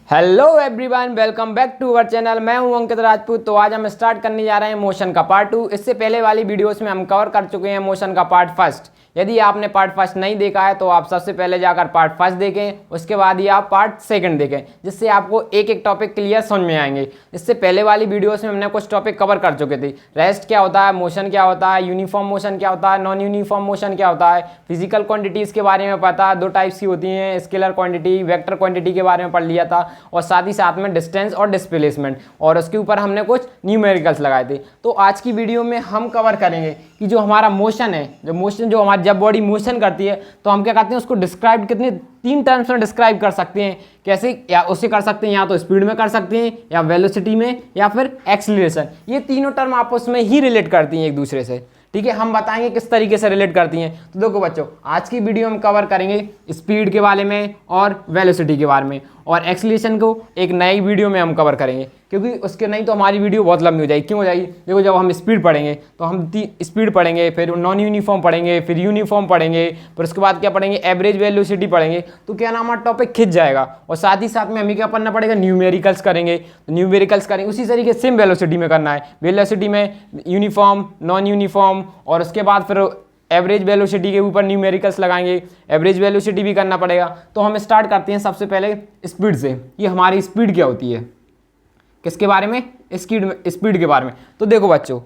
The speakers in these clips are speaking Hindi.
Hello everyone, welcome back to our channel. मैं हूं अंकित राजपूत। तो आज हम स्टार्ट करने जा रहे हैं मोशन का पार्ट 2। इससे पहले वाली वीडियोस में हम कवर कर चुके हैं मोशन का पार्ट फर्स्ट। यदि आपने पार्ट फर्स्ट नहीं देखा है तो आप सबसे पहले जाकर पार्ट फर्स्ट देखें, उसके बाद ही आप पार्ट सेकंड देखें, जिससे आपको एक एक टॉपिक क्लियर समझ में आएंगे। इससे पहले वाली वीडियोस में हमने कुछ टॉपिक कवर कर चुके थे। रेस्ट क्या होता है, मोशन क्या होता है, यूनिफॉर्म मोशन क्या होता है, नॉन यूनिफॉर्म मोशन क्या होता है, फिजिकल क्वांटिटीज़ के बारे में पता है, दो टाइप्स की होती हैं, स्केलर क्वांटिटी, वेक्टर क्वांटिटी के बारे में पढ़ लिया था, और साथ ही साथ में डिस्टेंस और डिस्प्लेसमेंट, और उसके ऊपर हमने कुछ न्यूमेरिकल्स लगाए थे। तो आज की वीडियो में हम कवर करेंगे कि जो हमारा मोशन है, जो हमारी जब बॉडी मोशन करती है तो हम क्या करते हैं, उसको डिस्क्राइब कितने 3 टर्म्स में डिस्क्राइब कर सकते हैं। कैसे? या उसे कर सकते हैं या तो स्पीड में कर सकते हैं, या वेलोसिटी में, या फिर एक्सीलरेशन। ये तीनों टर्म आपस में ही रिलेट करती हैं एक दूसरे से। ठीक है, हम बताएंगे किस तरीके से रिलेट करती हैं। तो देखो बच्चों, आज की वीडियो में कवर करेंगे स्पीड के बारे में और वेलोसिटी के बारे में, और एक्सीलरेशन को एक नई वीडियो में हम कवर करेंगे, क्योंकि उसके नहीं तो हमारी वीडियो बहुत लंबी हो जाएगी। क्यों हो जाएगी? देखो, जब हम स्पीड पढ़ेंगे तो हम स्पीड पढ़ेंगे, फिर नॉन यूनिफॉर्म पढ़ेंगे, फिर यूनिफॉर्म पढ़ेंगे, फिर उसके बाद क्या पढ़ेंगे, एवरेज वेलोसिटी पढ़ेंगे। तो क्या नाम, टॉपिक खिंच जाएगा। और साथ ही साथ में हमें क्या पढ़ना पड़ेगा, न्यूमेरिकल्स करेंगे। तो न्यूमेरिकल्स करेंगे उसी तरीके सेम वेलोसिटी में करना है। वेलोसिटी में यूनिफॉर्म, नॉन यूनिफॉर्म, और उसके बाद फिर एवरेज वेलोसिटी के ऊपर न्यूमेरिकल्स लगाएंगे। एवरेज वेलोसिटी भी करना पड़ेगा। तो हम स्टार्ट करते हैं सबसे पहले स्पीड से। ये हमारी स्पीड क्या होती है, किसके बारे में? स्पीड के बारे में। तो देखो बच्चों,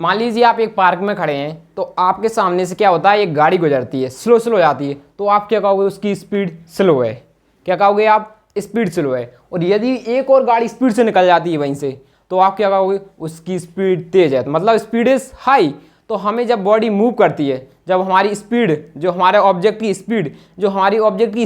मान लीजिए आप एक पार्क में खड़े हैं, तो आपके सामने से क्या होता है, एक गाड़ी गुजरती है, स्लो जाती है। तो आप क्या कहोगे, उसकी स्पीड स्लो है। क्या कहोगे आप? स्पीड स्लो है। और यदि एक और गाड़ी स्पीड से निकल जाती है वहीं से, तो आप क्या कहोगे, उसकी स्पीड तेज है, मतलब स्पीड इज हाई। तो हमें जब बॉडी मूव करती है, जब हमारी स्पीड, जो हमारे ऑब्जेक्ट की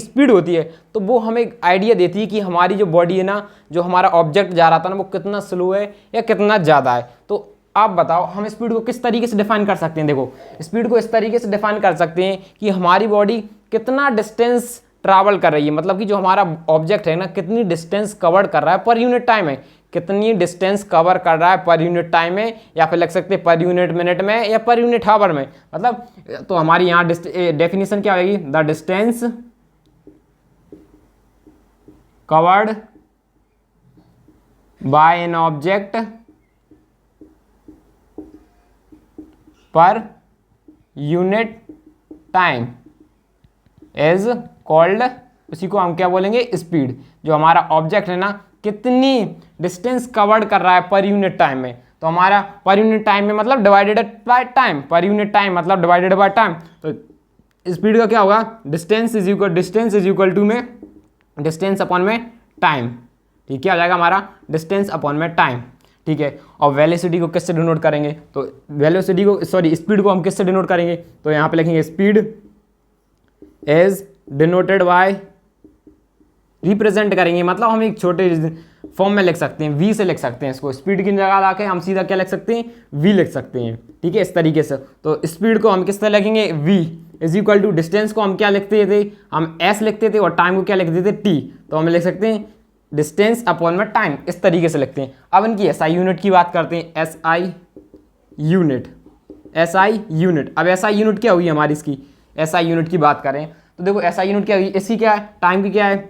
स्पीड होती है, तो वो हमें एक आइडिया देती है कि हमारी जो बॉडी है ना, जो हमारा ऑब्जेक्ट जा रहा था ना, वो कितना स्लो है या कितना ज़्यादा है। तो आप बताओ, हम स्पीड को किस तरीके से डिफाइन कर सकते हैं? देखो, स्पीड को इस तरीके से डिफाइन कर सकते हैं कि हमारी बॉडी कितना डिस्टेंस ट्रैवल कर रही है, मतलब कि जो हमारा ऑब्जेक्ट है ना, कितनी डिस्टेंस कवर कर रहा है पर यूनिट टाइम में, कितनी डिस्टेंस कवर कर रहा है पर यूनिट टाइम में, या फिर लग सकते हैं पर यूनिट मिनट में, या पर यूनिट आवर में। मतलब तो हमारी यहाँ डेफिनेशन क्या होगी, the distance covered by an object per unit time is called, उसी को हम क्या बोलेंगे, स्पीड। जो हमारा ऑब्जेक्ट है ना, कितनी डिस्टेंस कवर्ड कर रहा है पर यूनिट टाइम में। तो हमारा पर यूनिट टाइम में मतलब divided by time, per unit time मतलब डिवाइडेड बाय टाइम। तो स्पीड का क्या होगा, डिस्टेंस इज इक्वल टू में डिस्टेंस अपॉन में टाइम। ठीक है, आ जाएगा हमारा डिस्टेंस अपॉन में टाइम। ठीक है, और वेलोसिटी को किससे डिनोट करेंगे? तो स्पीड को हम किससे डिनोट करेंगे? तो यहाँ पे लिखेंगे speed is denoted by, represent करेंगे, मतलब हम एक छोटे फॉर्म में लिख सकते हैं, वी से लिख सकते हैं इसको। स्पीड की जगह लाके हम सीधा क्या लिख सकते हैं, वी लिख सकते हैं। ठीक है, इस तरीके से। तो स्पीड को हम किस तरह लिखेंगे, v is equal to distance को हम क्या लिखते थे, हम एस लिखते थे, और टाइम को क्या लिखते थे, टी। तो हम लिख सकते हैं डिस्टेंस अपॉन में टाइम, इस तरीके से लिखते हैं। अब इनकी एसआई यूनिट की बात करते हैं। SI unit. अब एसआई यूनिट क्या हुई हमारी, इसकी एसआई यूनिट की बात करें तो देखो, एसआई यूनिट क्या हुई, इसकी क्या है, टाइम की क्या है,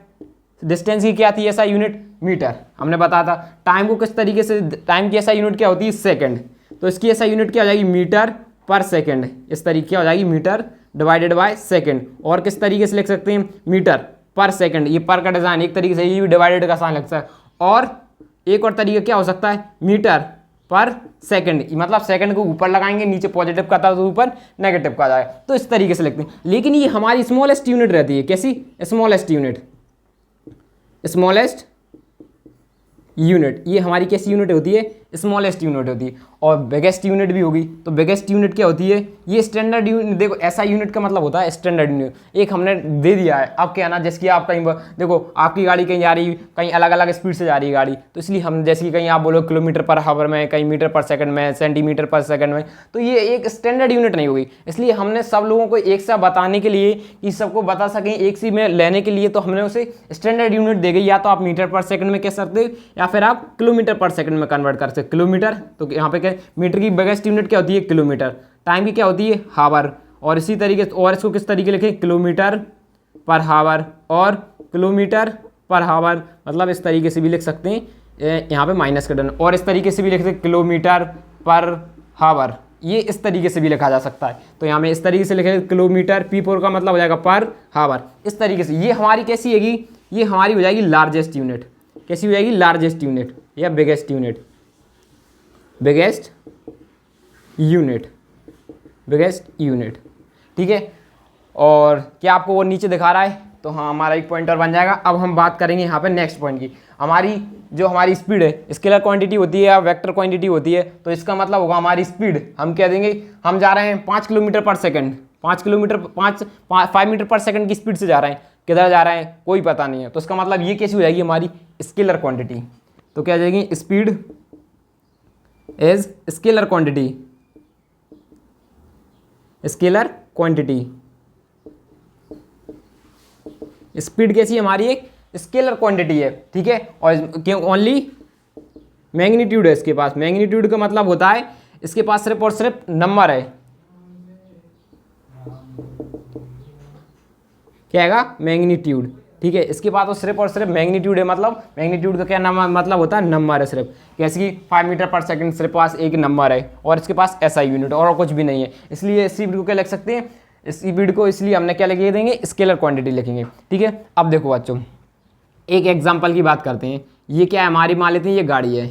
डिस्टेंस की क्या थी एसआई यूनिट, मीटर। हमने बताया था टाइम को किस तरीके से, टाइम की एसआई यूनिट क्या होती है, सेकंड। तो इसकी एसआई यूनिट क्या हो जाएगी, मीटर पर सेकंड। इस तरीके हो जाएगी, मीटर डिवाइडेड बाय सेकंड। और किस तरीके से लिख सकते हैं, मीटर पर सेकंड। ये पर का डिजाइन एक तरीके से, ये भी डिवाइडेड का साइन लगता है। और एक और तरीका क्या हो सकता है, मीटर पर सेकंड, मतलब सेकंड को ऊपर लगाएंगे, नीचे पॉजिटिव का था तो ऊपर नेगेटिव का जाए, तो इस तरीके से लिखते हैं। लेकिन ये हमारी स्मॉलेस्ट यूनिट रहती है, कैसी, स्मॉलेस्ट यूनिट। ये हमारी कैसी यूनिट होती है, स्मॉलेस्ट यूनिट होती है। और बिगेस्ट यूनिट भी होगी। तो बिगेस्ट यूनिट क्या होती है, ये स्टैंडर्ड यूनिट। देखो, ऐसा यूनिट का मतलब होता है स्टैंडर्ड यूनिट। एक हमने दे दिया है, अब क्या ना, जैसे कि आप कहीं, देखो आपकी गाड़ी कहीं जा रही, कहीं अलग अलग स्पीड से जा रही है गाड़ी, तो इसलिए हम, जैसे कि कहीं आप बोलो किलोमीटर पर हावर में, कहीं मीटर पर सेकंड में, सेंटीमीटर पर सेकंड में, तो ये एक स्टैंडर्ड यूनिट नहीं होगी। इसलिए हमने सब लोगों को एक साथ बताने के लिए, कि सबको बता सकें एक सी में लेने के लिए, तो हमने उसे स्टैंडर्ड यूनिट दे गई। या तो आप मीटर पर सेकंड में कह सकते हो, या फिर आप किलोमीटर पर सेकंड में कन्वर्ट कर सकते। किलोमीटर, तो यहाँ पे मीटर की बिगेस्ट यूनिट क्या होती है, किलोमीटर। टाइम की क्या होती है, हावर। और इसी तरीके से, और इसको किस तरीके लिखें, किलोमीटर पर हावर और किलोमीटर पर हावर, मतलब इस तरीके से भी लिख सकते हैं, यहाँ पे माइनस का डन, और इस तरीके से भी लिख सकते हैं किलोमीटर पर हावर, ये इस तरीके से भी लिखा जा सकता है। तो यहाँ में इस तरीके से लिखे किलोमीटर, P4 का मतलब हो जाएगा पर हावर, इस तरीके से। ये हमारी कैसी होगी, ये हमारी हो जाएगी लार्जेस्ट यूनिट। कैसी हो जाएगी, लार्जेस्ट यूनिट या biggest unit, biggest unit, biggest unit, ठीक है। और क्या आपको वो नीचे दिखा रहा है, तो हाँ हमारा एक पॉइंट और बन जाएगा। अब हम बात करेंगे यहाँ पे नेक्स्ट पॉइंट की। हमारी जो हमारी स्पीड है, स्केलर क्वांटिटी होती है या वेक्टर क्वांटिटी होती है, तो इसका मतलब होगा हमारी स्पीड, हम कह देंगे हम जा रहे हैं 5 किलोमीटर पर सेकंड, 5 मीटर पर सेकंड की स्पीड से जा रहे हैं, किधर जा रहे हैं कोई पता नहीं है, तो इसका मतलब ये कैसी हो जाएगी हमारी स्केलर क्वांटिटी। तो क्या आ जाएगी, speed is scalar quantity, scalar quantity. Speed कैसी है हमारी, एक स्केलर क्वांटिटी है, ठीक है। और क्यों, ओनली मैग्नीट्यूड है इसके पास। मैग्नीट्यूड का मतलब होता है इसके पास सिर्फ और सिर्फ नंबर है, क्या आएगा, मैग्नीट्यूड, ठीक है। इसके पास तो सिर्फ और सिर्फ मैग्नीट्यूड है, मतलब मैग्नीट्यूड का क्या नाम मतलब होता है, नंबर है सिर्फ। जैसे कि 5 मीटर पर सेकंड सिर्फ पास एक नंबर है, और इसके पास ऐसा यूनिट और कुछ भी नहीं है, इसलिए इस स्पीड को क्या लिख सकते हैं, इस स्पीड को इसलिए हमने क्या लिख देंगे, स्केलर क्वांटिटी लिखेंगे, ठीक है। अब देखो बच्चों, एक एग्जांपल की बात करते हैं। ये क्या है हमारी, मान लेते हैं ये गाड़ी है,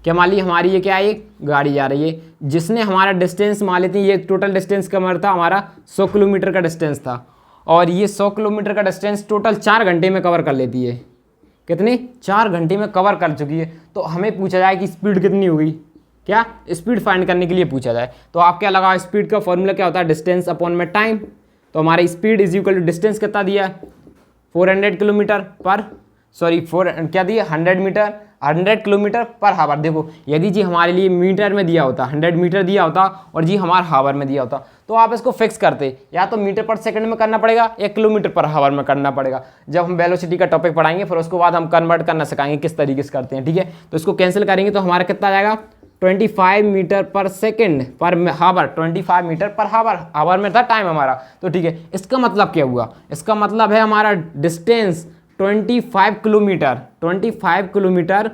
क्या मान ली हमारी, ये क्या है, एक गाड़ी जा रही है, जिसने हमारा डिस्टेंस मान लेते हैं, ये टोटल डिस्टेंस कम था हमारा 100 किलोमीटर का डिस्टेंस था, और ये 100 किलोमीटर का डिस्टेंस टोटल 4 घंटे में कवर कर लेती है। कितने, 4 घंटे में कवर कर चुकी है। तो हमें पूछा जाए कि स्पीड कितनी होगी, क्या स्पीड फाइंड करने के लिए पूछा जाए, तो आप क्या लगा, स्पीड का फॉर्मूला क्या होता है, डिस्टेंस अपॉन में टाइम। तो हमारी speed is equal to distance कितना दिया है, 400 किलोमीटर पर, सॉरी 4 क्या दिया, 100 किलोमीटर पर हावर। देखो यदि जी हमारे लिए मीटर में दिया होता, 100 मीटर दिया होता, और जी हमारा हावर में दिया होता, तो आप इसको फिक्स करते, या तो मीटर पर सेकंड में करना पड़ेगा या किलोमीटर पर हावर में करना पड़ेगा। जब हम वेलोसिटी का टॉपिक पढ़ाएंगे फिर उसके बाद हम कन्वर्ट करना सिखाएंगे किस तरीके से करते हैं, ठीक है। तो इसको कैंसिल करेंगे तो हमारा कितना आ जाएगा, 25 मीटर पर सेकंड पर हावर, 25 मीटर पर हावर, हावर में था टाइम हमारा, तो ठीक है। इसका मतलब क्या हुआ, इसका मतलब है हमारा डिस्टेंस 25 किलोमीटर, 25 किलोमीटर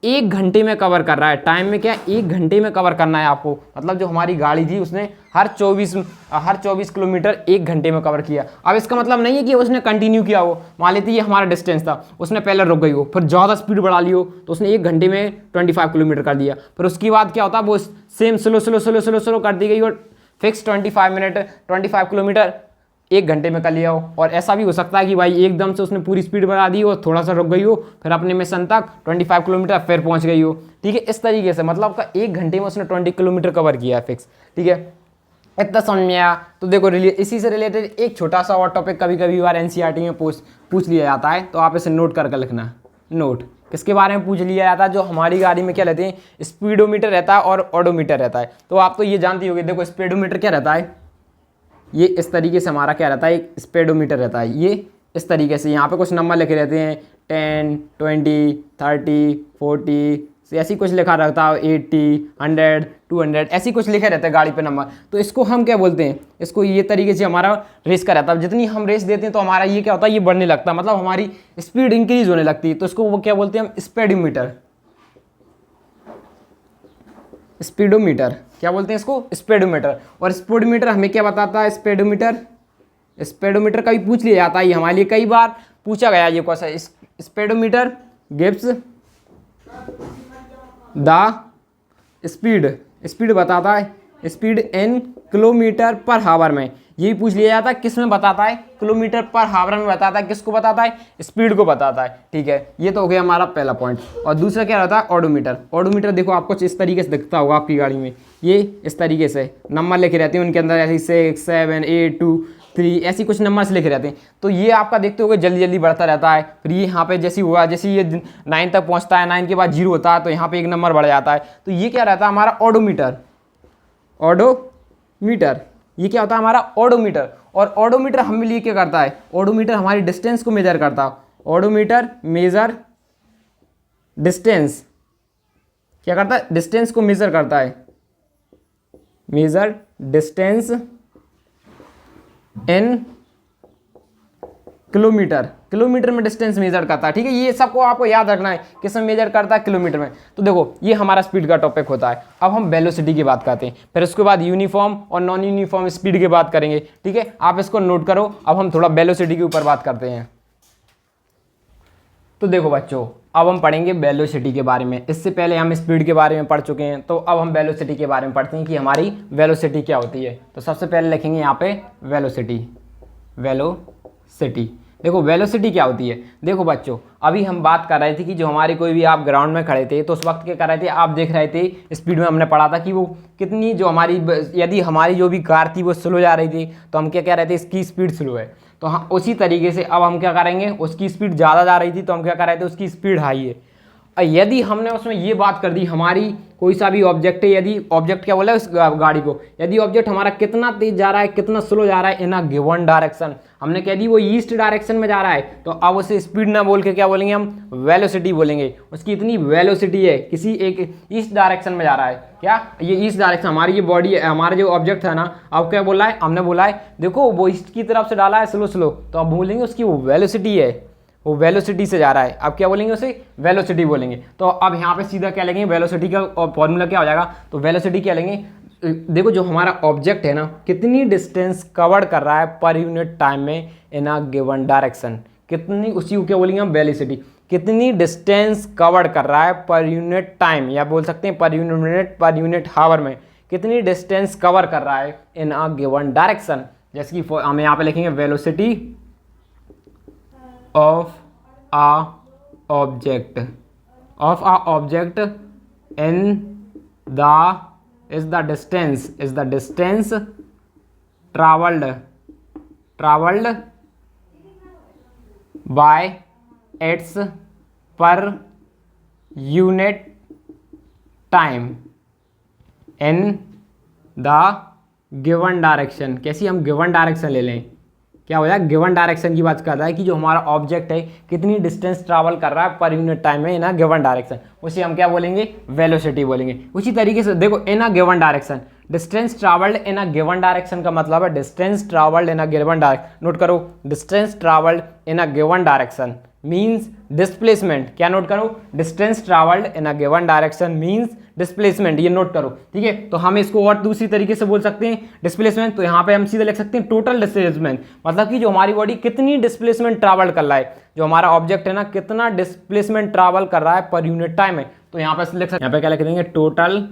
1 घंटे में कवर कर रहा है। टाइम में क्या, 1 घंटे में कवर करना है आपको, मतलब जो हमारी गाड़ी थी उसने हर 24 किलोमीटर 1 घंटे में कवर किया। अब इसका मतलब नहीं है कि उसने कंटिन्यू किया हो, मान लेते ये हमारा डिस्टेंस था, उसने पहले रुक गई हो, फिर ज़्यादा स्पीड बढ़ा ली हो, तो उसने 1 घंटे में 25 किलोमीटर कर दिया, फिर उसके बाद क्या होता है, वो सेम स्लो कर दी गई और फिक्स 25 किलोमीटर 1 घंटे में कर लिया हो। और ऐसा भी हो सकता है कि भाई एकदम से उसने पूरी स्पीड बढ़ा दी हो, थोड़ा सा रुक गई हो, फिर अपने मिशन तक 25 किलोमीटर फिर पहुंच गई हो, ठीक है। इस तरीके से मतलब का 1 घंटे में उसने 20 किलोमीटर कवर किया फिक्स, ठीक है। इतना समझ में आया। तो देखो इसी से रिलेटेड एक छोटा सा और टॉपिक कभी कभी बार एनसीईआरटी में पूछ लिया जाता है, तो आप इसे नोट करके लिखना। नोट किसके बारे में पूछ लिया जाता है, जो हमारी गाड़ी में क्या रहते हैं, स्पीडोमीटर रहता है और ऑडोमीटर रहता है। तो आप तो ये जानती होगी, देखो स्पीडोमीटर क्या रहता है, ये इस तरीके से हमारा क्या रहता है, एक स्पीडोमीटर रहता है, ये इस तरीके से यहाँ पे कुछ नंबर लिखे रहते हैं, 10, 20, 30, 40, ऐसी कुछ लिखा रहता है, 80, 100, 200, ऐसी कुछ लिखे रहते हैं गाड़ी पे नंबर। तो इसको हम क्या बोलते हैं, इसको ये तरीके से हमारा रेस का रहता है। जितनी हम रेस देते हैं तो हमारा ये क्या होता है, ये बढ़ने लगता है, मतलब हमारी स्पीड इंक्रीज होने लगती है। तो इसको वो क्या बोलते हैं हम, स्पीडोमीटर। स्पीडोमीटर क्या बोलते हैं इसको, स्पीडोमीटर। और स्पीडोमीटर हमें क्या बताता है, स्पीडोमीटर का भी पूछ लिया जाता है, ये हमारे लिए कई बार पूछा गया ये question. Speedometer gives the speed बताता है, स्पीड इन किलोमीटर पर हावर में। यही पूछ लिया जाता है, किस में बताता है, किलोमीटर पर हावर में बताता है। किसको बताता है, स्पीड को बताता है, ठीक है। ये तो हो गया हमारा पहला पॉइंट। और दूसरा क्या रहता है, ऑडोमीटर। ऑडोमीटर देखो आपको इस तरीके से दिखता होगा आपकी गाड़ी में, ये इस तरीके से नंबर लिखे रहते हैं, उनके अंदर ऐसे 6, 7, 8, 2, 3 ऐसी कुछ नंबर्स लिखे रहते हैं। तो ये आपका देखते होगे जल्दी जल्दी बढ़ता रहता है। फिर ये यहाँ पे जैसे हुआ, जैसे ये 9 तक पहुँचता है, 9 के बाद 0 होता है, तो यहाँ पे 1 नंबर बढ़ जाता है। तो ये क्या रहता है हमारा, ऑडोमीटर। ऑडोमीटर ये क्या होता है हमारा, ऑडोमीटर। और ऑडोमीटर हमें लिए क्या करता है, ऑडोमीटर हमारी डिस्टेंस को मेजर करता है। ऑडोमीटर मेजर डिस्टेंस, क्या करता है, डिस्टेंस को मेजर करता है, major distance in kilometre, kilometre में डिस्टेंस मेजर करता है, ठीक है। ये सबको आपको याद रखना है, किस में मेजर करता है, किलोमीटर में। तो देखो ये हमारा स्पीड का टॉपिक होता है। अब हम वेलोसिटी की बात करते हैं, फिर उसके बाद यूनिफॉर्म और नॉन यूनिफॉर्म स्पीड की बात करेंगे, ठीक है। आप इसको नोट करो। अब हम थोड़ा वेलोसिटी के ऊपर बात करते हैं। तो देखो बच्चों, अब हम पढ़ेंगे वेलोसिटी के बारे में। इससे पहले हम स्पीड के बारे में पढ़ चुके हैं, तो अब हम वेलोसिटी के बारे में पढ़ते हैं कि हमारी वेलोसिटी क्या होती है। तो सबसे पहले लिखेंगे यहाँ पे वेलोसिटी। वेलोसिटी, देखो वेलोसिटी क्या होती है। देखो बच्चों, अभी हम बात कर रहे थे कि जो हमारी कोई भी आप ग्राउंड में खड़े थे तो उस वक्त क्या कर रहे थे, आप देख रहे थे स्पीड में हमने पढ़ा था कि वो कितनी, जो हमारी यदि हमारी जो भी कार थी वो स्लो जा रही थी तो हम क्या कह रहे थे, इसकी स्पीड स्लो है। तो हाँ, उसी तरीके से अब हम क्या करेंगे, उसकी स्पीड ज़्यादा जा रही थी तो हम क्या कर रहे थे, उसकी स्पीड हाई है। और यदि हमने उसमें ये बात कर दी, हमारी कोई सा भी ऑब्जेक्ट है, यदि ऑब्जेक्ट क्या बोला है उस गाड़ी को, यदि ऑब्जेक्ट हमारा कितना तेज जा रहा है, कितना स्लो जा रहा है इन अ गिवन डायरेक्शन, हमने कह दी वो ईस्ट डायरेक्शन में जा रहा है, तो अब उसे स्पीड ना बोल के क्या बोलेंगे, हम वेलोसिटी बोलेंगे। उसकी इतनी वेलोसिटी है, किसी एक ईस्ट डायरेक्शन में जा रहा है, क्या ये ईस्ट डायरेक्शन, हमारी ये बॉडी है, हमारा जो ऑब्जेक्ट है ना, अब क्या बोला है, हमने बोला है देखो वो ईस्ट की तरफ से डाला है स्लो स्लो, तो अब बोलेंगे उसकी वो वेलोसिटी है, वो वेलोसिटी से जा रहा है। अब क्या बोलेंगे, उसे वेलोसिटी बोलेंगे। तो अब यहाँ पे सीधा क्या लेंगे, वेलोसिटी का फॉर्मूला क्या हो जाएगा, तो वेलोसिटी क्या लेंगे, देखो जो हमारा ऑब्जेक्ट है ना, कितनी डिस्टेंस कवर कर रहा है पर यूनिट टाइम में इन अ गिवन डायरेक्शन, कितनी, उसी को क्या बोलेंगे हम, वेलोसिटी। कितनी डिस्टेंस कवर कर रहा है पर यूनिट टाइम, या बोल सकते हैं per unit minute, per unit hour में कितनी डिस्टेंस कवर कर रहा है इन अ गिवन डायरेक्शन। जैसे कि हम यहाँ पे लिखेंगे velocity of a object in the is the distance traveled by its per unit time in the given direction। कैसी हम गिवन डायरेक्शन ले लें, क्या हो जाएगा, गिवन डायरेक्शन की बात कर रहा है कि जो हमारा ऑब्जेक्ट है कितनी डिस्टेंस ट्रैवल कर रहा है पर यूनिट टाइम में इन अ गिवन डायरेक्शन, उसे हम क्या बोलेंगे, वेलोसिटी बोलेंगे। उसी तरीके से देखो in a given direction, distance travelled in a given direction का मतलब है distance travelled in a given direction. Note करो, distance travelled in a given direction means displacement. क्या नोट करो, distance travelled in a given direction means displacement, ये नोट करो, ठीक है। तो हम इसको और दूसरी तरीके से बोल सकते हैं डिस्प्लेसमेंट, तो यहाँ पे हम सीधे लिख सकते हैं टोटल डिस्प्लेसमेंट, मतलब कि जो हमारी बॉडी कितनी डिस्प्लेसमेंट ट्रैवल कर रहा है, जो हमारा ऑब्जेक्ट है ना कितना डिस्प्लेसमेंट ट्रैवल कर रहा है पर यूनिट टाइम में। तो यहाँ पे लिख सकते, यहाँ पे क्या लिख देंगे, total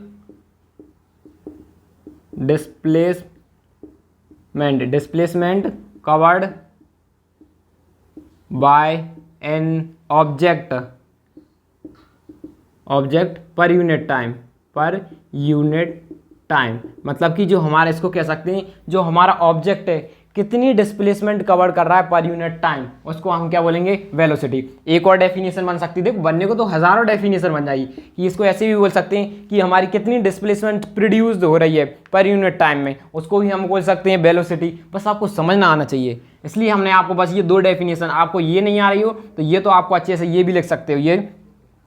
displacement covered by an object per unit time, मतलब कि जो हमारा, इसको कह सकते हैं जो हमारा ऑब्जेक्ट है कितनी डिस्प्लेसमेंट कवर कर रहा है पर यूनिट टाइम, उसको हम क्या बोलेंगे, वेलोसिटी। एक और डेफिनेशन बन सकती है, देखो बनने को तो हजारों डेफिनेशन बन जाएगी, कि इसको ऐसे भी बोल सकते हैं कि हमारी कितनी डिस्प्लेसमेंट प्रोड्यूस हो रही है पर यूनिट टाइम में, उसको भी हम बोल सकते हैं वेलोसिटी। बस आपको समझना आना चाहिए, इसलिए हमने आपको बस ये दो डेफिनेशन, आपको ये नहीं आ रही हो तो ये तो आपको अच्छे से ये भी लिख सकते हो,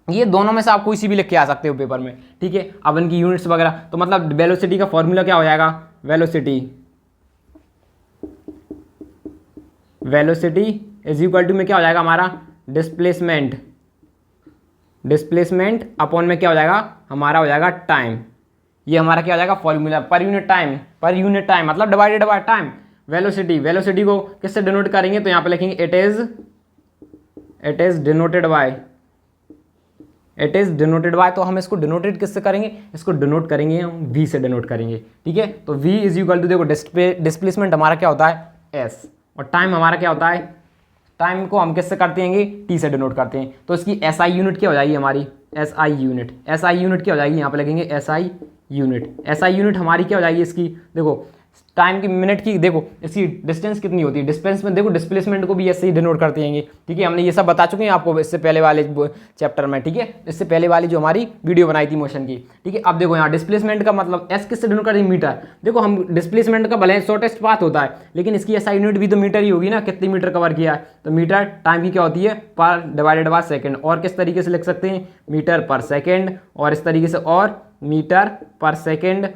ये दोनों में से आप कोई सी भी लिख के आ सकते हो पेपर में, ठीक है। अब इनकी यूनिट्स वगैरह, तो मतलब वेलोसिटी का फॉर्मूला क्या हो जाएगा, वेलोसिटी इज इक्वल टू में क्या हो जाएगा हमारा, डिस्प्लेसमेंट अपॉन में क्या हो जाएगा, हमारा हो जाएगा टाइम। ये हमारा क्या हो जाएगा फॉर्मूला, पर यूनिट टाइम मतलब डिवाइडेड बाय टाइम। वेलोसिटी को किससे डिनोट करेंगे, तो यहाँ पे लिखेंगे इट इज डिनोटेड बाय, तो हम इसको डिनोटेड किससे करेंगे, इसको डिनोट करेंगे हम वी से डिनोट करेंगे, ठीक है। तो वी इज इक्वल टू, देखो डिस्प्लेसमेंट हमारा क्या होता है एस, और टाइम हमारा क्या होता है, टाइम को हम किससे करते हैं, टी से डिनोट करते हैं। तो इसकी एसआई यूनिट क्या हो जाएगी हमारी, एसआई यूनिट क्या हो जाएगी, यहाँ पे लगेंगे एसआई यूनिट हमारी क्या हो जाएगी इसकी, देखो टाइम की मिनट की, देखो इसकी डिस्टेंस कितनी होती है, डिस्टेंस में देखो डिस्प्लेसमेंट को भी ऐसे ही डिनोट करते हैं, ठीक है। हमने ये सब बता चुके हैं आपको इससे पहले वाले चैप्टर में, ठीक है, इससे पहले वाली जो हमारी वीडियो बनाई थी मोशन की, ठीक है। अब देखो यहाँ डिस्प्लेसमेंट का मतलब एस किससे डिनोट करते हैं, मीटर। देखो हम डिस्प्लेसमेंट का भले शॉर्टेस्ट पाथ होता है, लेकिन इसकी एसआई यूनिट भी तो मीटर ही होगी ना, कितनी मीटर कवर किया है, तो मीटर टाइम की क्या होती है, पर डिवाइडेड बाय सेकेंड। और किस तरीके से लिख सकते हैं, मीटर पर सेकेंड, और इस तरीके से और मीटर पर सेकेंड,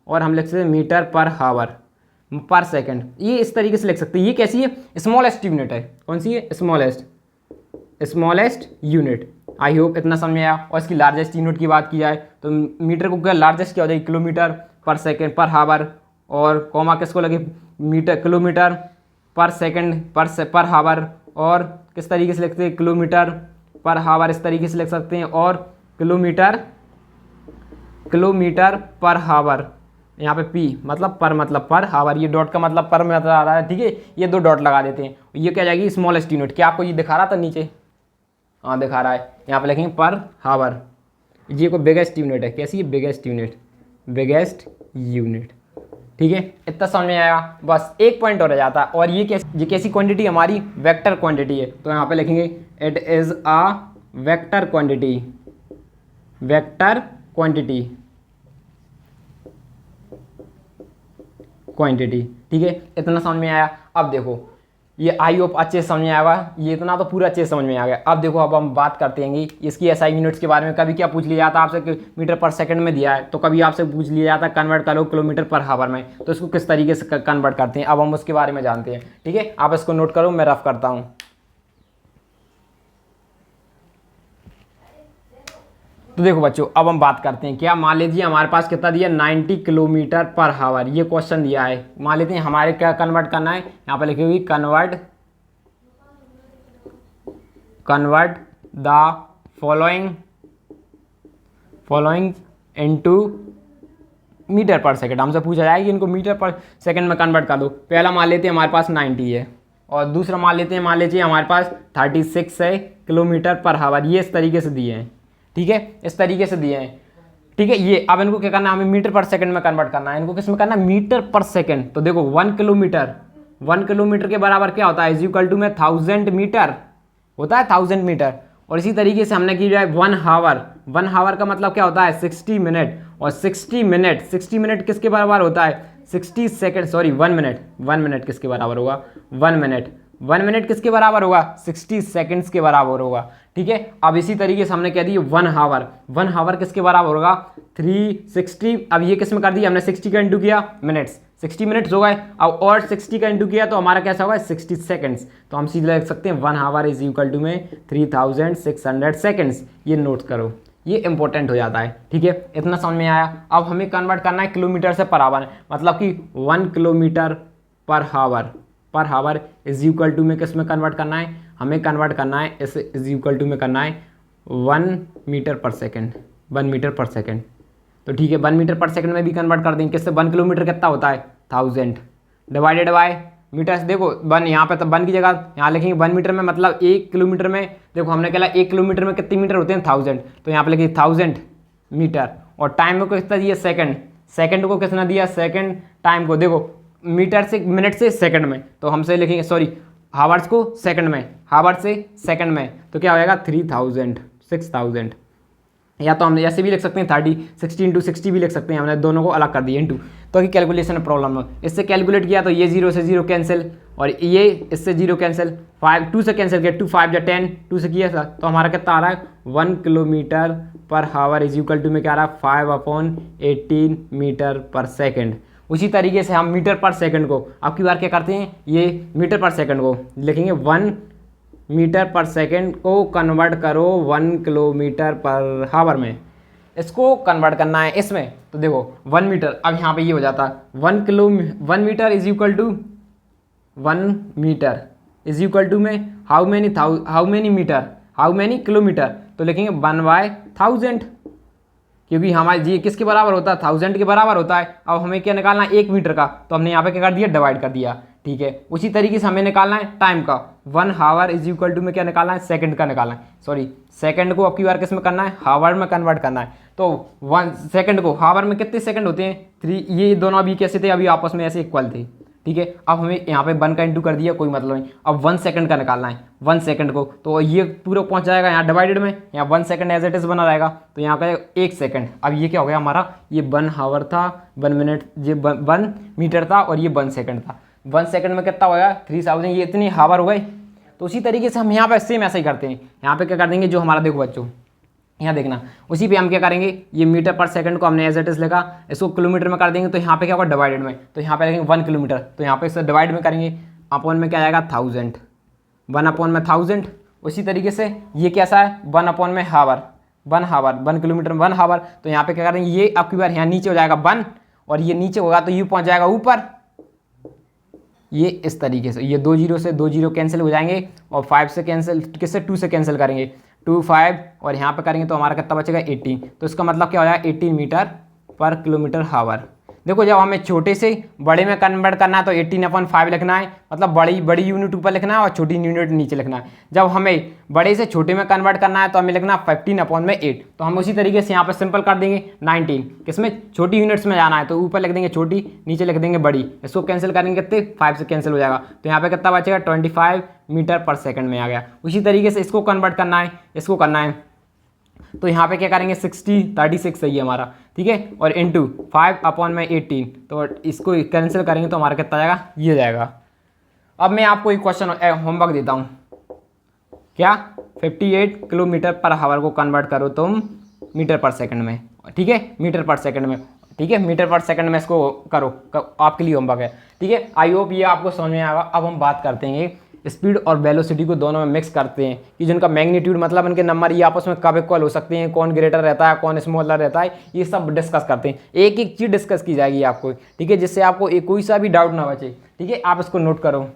और हम लिख सकते हैं मीटर पर हावर, पर सेकंड, ये इस तरीके से लिख सकते हैं। ये कैसी है? स्मॉलेस्ट यूनिट है। कौन सी है? Smallest unit. आई होप इतना समझ में आया। और इसकी लार्जेस्ट यूनिट की बात की जाए तो मीटर को क्या लार्जेस्ट क्या हो जाएगी? किलोमीटर पर सेकंड पर हावर, और कॉमा किसको लगे? मीटर, किलोमीटर पर सेकंड पर हावर, और किस तरीके से लिखते हैं? किलोमीटर पर हावर, इस तरीके से लिख सकते हैं। और किलोमीटर पर हावर, यहाँ पे पी मतलब पर हावर, ये डॉट का मतलब पर में आ रहा है, ठीक है। ये 2 डॉट लगा देते हैं। ये क्या जाएगी? Smallest unit. क्या आपको ये दिखा रहा था नीचे? हाँ दिखा रहा है। यहाँ पे लिखेंगे पर हावर। ये को बिगेस्ट यूनिट है। कैसी है? बिगेस्ट यूनिट, ठीक है। इतना समझ में आया। बस एक पॉइंट और रह जाता है। और ये कैसी क्वांटिटी? हमारी वेक्टर क्वांटिटी है। तो यहाँ पे लिखेंगे it is a vector quantity, ठीक है। इतना समझ में आया। अब देखो ये आई होप अच्छे से समझ में आएगा। ये इतना तो पूरा अच्छे से समझ में आ गया। अब देखो अब हम बात करते हैं इसकी एसआई यूनिट्स के बारे में। कभी क्या पूछ लिया जाता आपसे कि मीटर पर सेकंड में दिया है, तो कभी आपसे पूछ लिया जाता कन्वर्ट करो किलोमीटर पर हावर में, तो इसको किस तरीके से कन्वर्ट करते हैं, अब हम उसके बारे में जानते हैं, ठीक है। आप इसको नोट करो, मैं रफ करता हूँ। तो देखो बच्चों, अब हम बात करते हैं। क्या मान लीजिए हमारे पास कितना दिया? 90 किलोमीटर पर हावर, ये क्वेश्चन दिया है। मान लेते हैं हमारे क्या कन्वर्ट करना है। यहाँ पे लिखी हुई convert the following into metre per second. हमसे पूछा जाएगा कि इनको मीटर पर सेकंड में कन्वर्ट कर दो। पहला मान लेते हैं हमारे पास 90 है, और दूसरा मान लेते हैं, मान लीजिए हमारे पास 36 है किलोमीटर पर हावर। ये इस तरीके से दिए हैं, ठीक है, इस तरीके से दिए हैं, ठीक है। ये अब इनको क्या करना है? हमें मीटर पर सेकंड में कन्वर्ट करना है। इनको किस में करना है? Metre per second. तो देखो 1 किलोमीटर के बराबर क्या होता है? इज इक्वल टू में 1000 मीटर होता है, 1000 मीटर। और इसी तरीके से हमने की जाए 1 हावर का मतलब क्या होता है? 60 मिनट। और 60 मिनट किसके बराबर होता है? 60 सेकंड, सॉरी 1 मिनट किसके बराबर होगा? 1 मिनट किसके बराबर होगा? 60 सेकंड्स के बराबर होगा, ठीक है। अब इसी तरीके से हमने कह दी 1 हावर किसके बराबर होगा? 360। अब ये किस में कर दिया हमने? 60 का इंटू किया मिनट्स, 60 मिनट्स हो गए। अब और 60 का इंटू किया तो हमारा कैसा होगा? 60 सेकंड्स। तो हम सीधे लिख सकते हैं 1 हावर इज इक्वल टू में 3600 सेकंड्स। ये नोट करो, ये इंपॉर्टेंट हो जाता है, ठीक है। इतना समझ में आया। अब हमें कन्वर्ट करना है किलोमीटर से पर आवर, मतलब कि 1 किलोमीटर पर हावर इज इक्वल टू में किस में कन्वर्ट करना है? हमें कन्वर्ट करना है इस इज इक्वल टू में करना है 1 मीटर पर सेकंड। तो ठीक है, 1 मीटर पर सेकंड में भी कन्वर्ट कर देंगे। किससे? 1 किलोमीटर कितना होता है? 1000 डिवाइडेड बाय मीटर से। देखो 1 यहाँ पे तो 1 की जगह यहाँ लिखेंगे 1 मीटर में, मतलब 1 किलोमीटर में। देखो हमने कहला 1 किलोमीटर में कितने मीटर होते हैं? 1000। तो यहाँ पे लिखिए 1000 मीटर। और टाइम को कितना दिया? सेकंड को कितना दिया? सेकंड। टाइम को देखो मीटर से मिनट से सेकंड में, तो हमसे लिखेंगे सॉरी हावर्स को सेकंड में, हावर से सेकंड में, तो क्या होएगा? 6000। या तो हम ऐसे भी लिख सकते हैं 60 इंटू 60 भी लिख सकते हैं। हमने दोनों को अलग कर दिया इंटू, तो कि कैलकुलेशन में प्रॉब्लम हो। इससे कैलकुलेट किया तो ये 0 से 0 कैंसिल, और ये इससे 0 कैंसिल, 5 2 से कैंसिल किया, 2 5 या 10, 2 से किया था तो हमारा कितना आ रहा है? 1 किलोमीटर पर हावर इज इक्वल टू में क्या आ रहा है? 5/18 मीटर पर सेकेंड। उसी तरीके से हम मीटर पर सेकंड को अब की बार क्या करते हैं? ये मीटर पर सेकंड को लिखेंगे 1 मीटर पर सेकंड को कन्वर्ट करो 1 किलोमीटर पर हावर में। इसको कन्वर्ट करना है इसमें, तो देखो 1 मीटर, अब यहाँ पे ये हो जाता है 1 metre is equal to 1 metre is equal to में हाउ मैनी किलोमीटर, तो लिखेंगे 1/1000, क्योंकि हमारे जी किसके बराबर होता है? 1000 के बराबर होता है। अब हमें क्या निकालना है? 1 मीटर का, तो हमने यहाँ पे क्या कर दिया? डिवाइड कर दिया, ठीक है। उसी तरीके से हमें निकालना है टाइम का। 1 हावर इज इक्वल टू में क्या निकालना है? सेकंड का निकालना है, सॉरी सेकंड को अब की बार किस में करना है? हावर में कन्वर्ट करना है। तो 1 सेकंड को हावर में कितने सेकंड होते हैं? 3। ये दोनों अभी कैसे थे? अभी आपस में ऐसे इक्वल थे, ठीक है। अब हमें यहाँ पे 1 का इंटू कर दिया, कोई मतलब नहीं। अब 1 सेकंड का निकालना है, 1 सेकंड को, तो ये पूरा पहुँच जाएगा यहाँ डिवाइडेड में, यहाँ 1 सेकंड एज इट इज बना रहेगा, तो यहाँ का 1 सेकंड। अब ये क्या हो गया हमारा? ये 1 हावर था, 1 मिनट, ये 1 मीटर था, और ये 1 सेकंड था। 1 सेकंड में कितना होगा? 3000। ये इतनी हावर हो गए। तो उसी तरीके से हम यहाँ पे सेम ऐसा ही करते हैं। यहाँ पे क्या कर देंगे? जो हमारा देखो बच्चों, यहाँ देखना, उसी पे हम क्या करेंगे, ये मीटर पर सेकंड को हमने एज इट इज लिखा, इसको किलोमीटर में कर देंगे तो यहाँ पे क्या होगा डिवाइडेड में, तो यहाँ पे लिखेंगे 1 किलोमीटर, तो यहाँ पे इससे डिवाइड में करेंगे, अपॉन में क्या आएगा 1000, 1 अपॉन में 1000। उसी तरीके से ये कैसा है 1 अपॉन में हावर, 1 किलोमीटर 1 हावर, तो यहाँ पे क्या करेंगे, ये आपकी बार यहाँ नीचे हो जाएगा 1 और ये नीचे होगा तो ये पहुँच जाएगा ऊपर, ये इस तरीके से, ये 2 जीरो से 2 जीरो कैंसिल हो जाएंगे और 5 से कैंसिल, किससे 2 से कैंसिल करेंगे, 2 5 और यहाँ पे करेंगे तो हमारा कितना बचेगा 18, तो इसका मतलब क्या हो जाएगा 18 मीटर पर किलोमीटर हावर। देखो जब हमें छोटे से बड़े में कन्वर्ट करना है तो 18/5 लिखना है, मतलब बड़ी यूनिट ऊपर लिखना है और छोटी यूनिट नीचे लिखना है। जब हमें बड़े से छोटे में कन्वर्ट करना है तो हमें लिखना 15/8, तो हम उसी तरीके से यहाँ पर सिंपल कर देंगे 19, किसमें छोटी यूनिट्स में जाना है तो ऊपर लिख देंगे छोटी, नीचे लिख देंगे बड़ी, इसको कैंसिल करेंगे कितने 5 से कैंसिल हो जाएगा, तो यहाँ पे कितना बचेगा 25 मीटर पर सेकंड में आ गया। उसी तरीके से इसको कन्वर्ट करना है, इसको करना है तो यहाँ पे क्या करेंगे 36 सही है हमारा, ठीक है, और इंटू 5/18, तो इसको कैंसिल करेंगे तो हमारा कितना जाएगा, ये जाएगा। अब मैं आपको एक क्वेश्चन होमवर्क देता हूँ, क्या 58 किलोमीटर पर हावर को कन्वर्ट करो तुम मीटर पर सेकंड में, ठीक है, मीटर पर सेकंड में, ठीक है, मीटर पर सेकंड में इसको करो, आपके लिए होमवर्क है, ठीक है। आई होप ये आपको समझ में आएगा। अब हम बात करते हैं स्पीड और वेलोसिटी को दोनों में मिक्स करते हैं कि जिनका मैग्नीट्यूड मतलब इनके नंबर ये आपस में कब इक्वल हो सकते हैं, कौन ग्रेटर रहता है कौन स्मॉलर रहता है, ये सब डिस्कस करते हैं। एक एक चीज़ डिस्कस की जाएगी आपको, ठीक है, जिससे आपको कोई सा भी डाउट ना बचे, ठीक है, आप इसको नोट करो।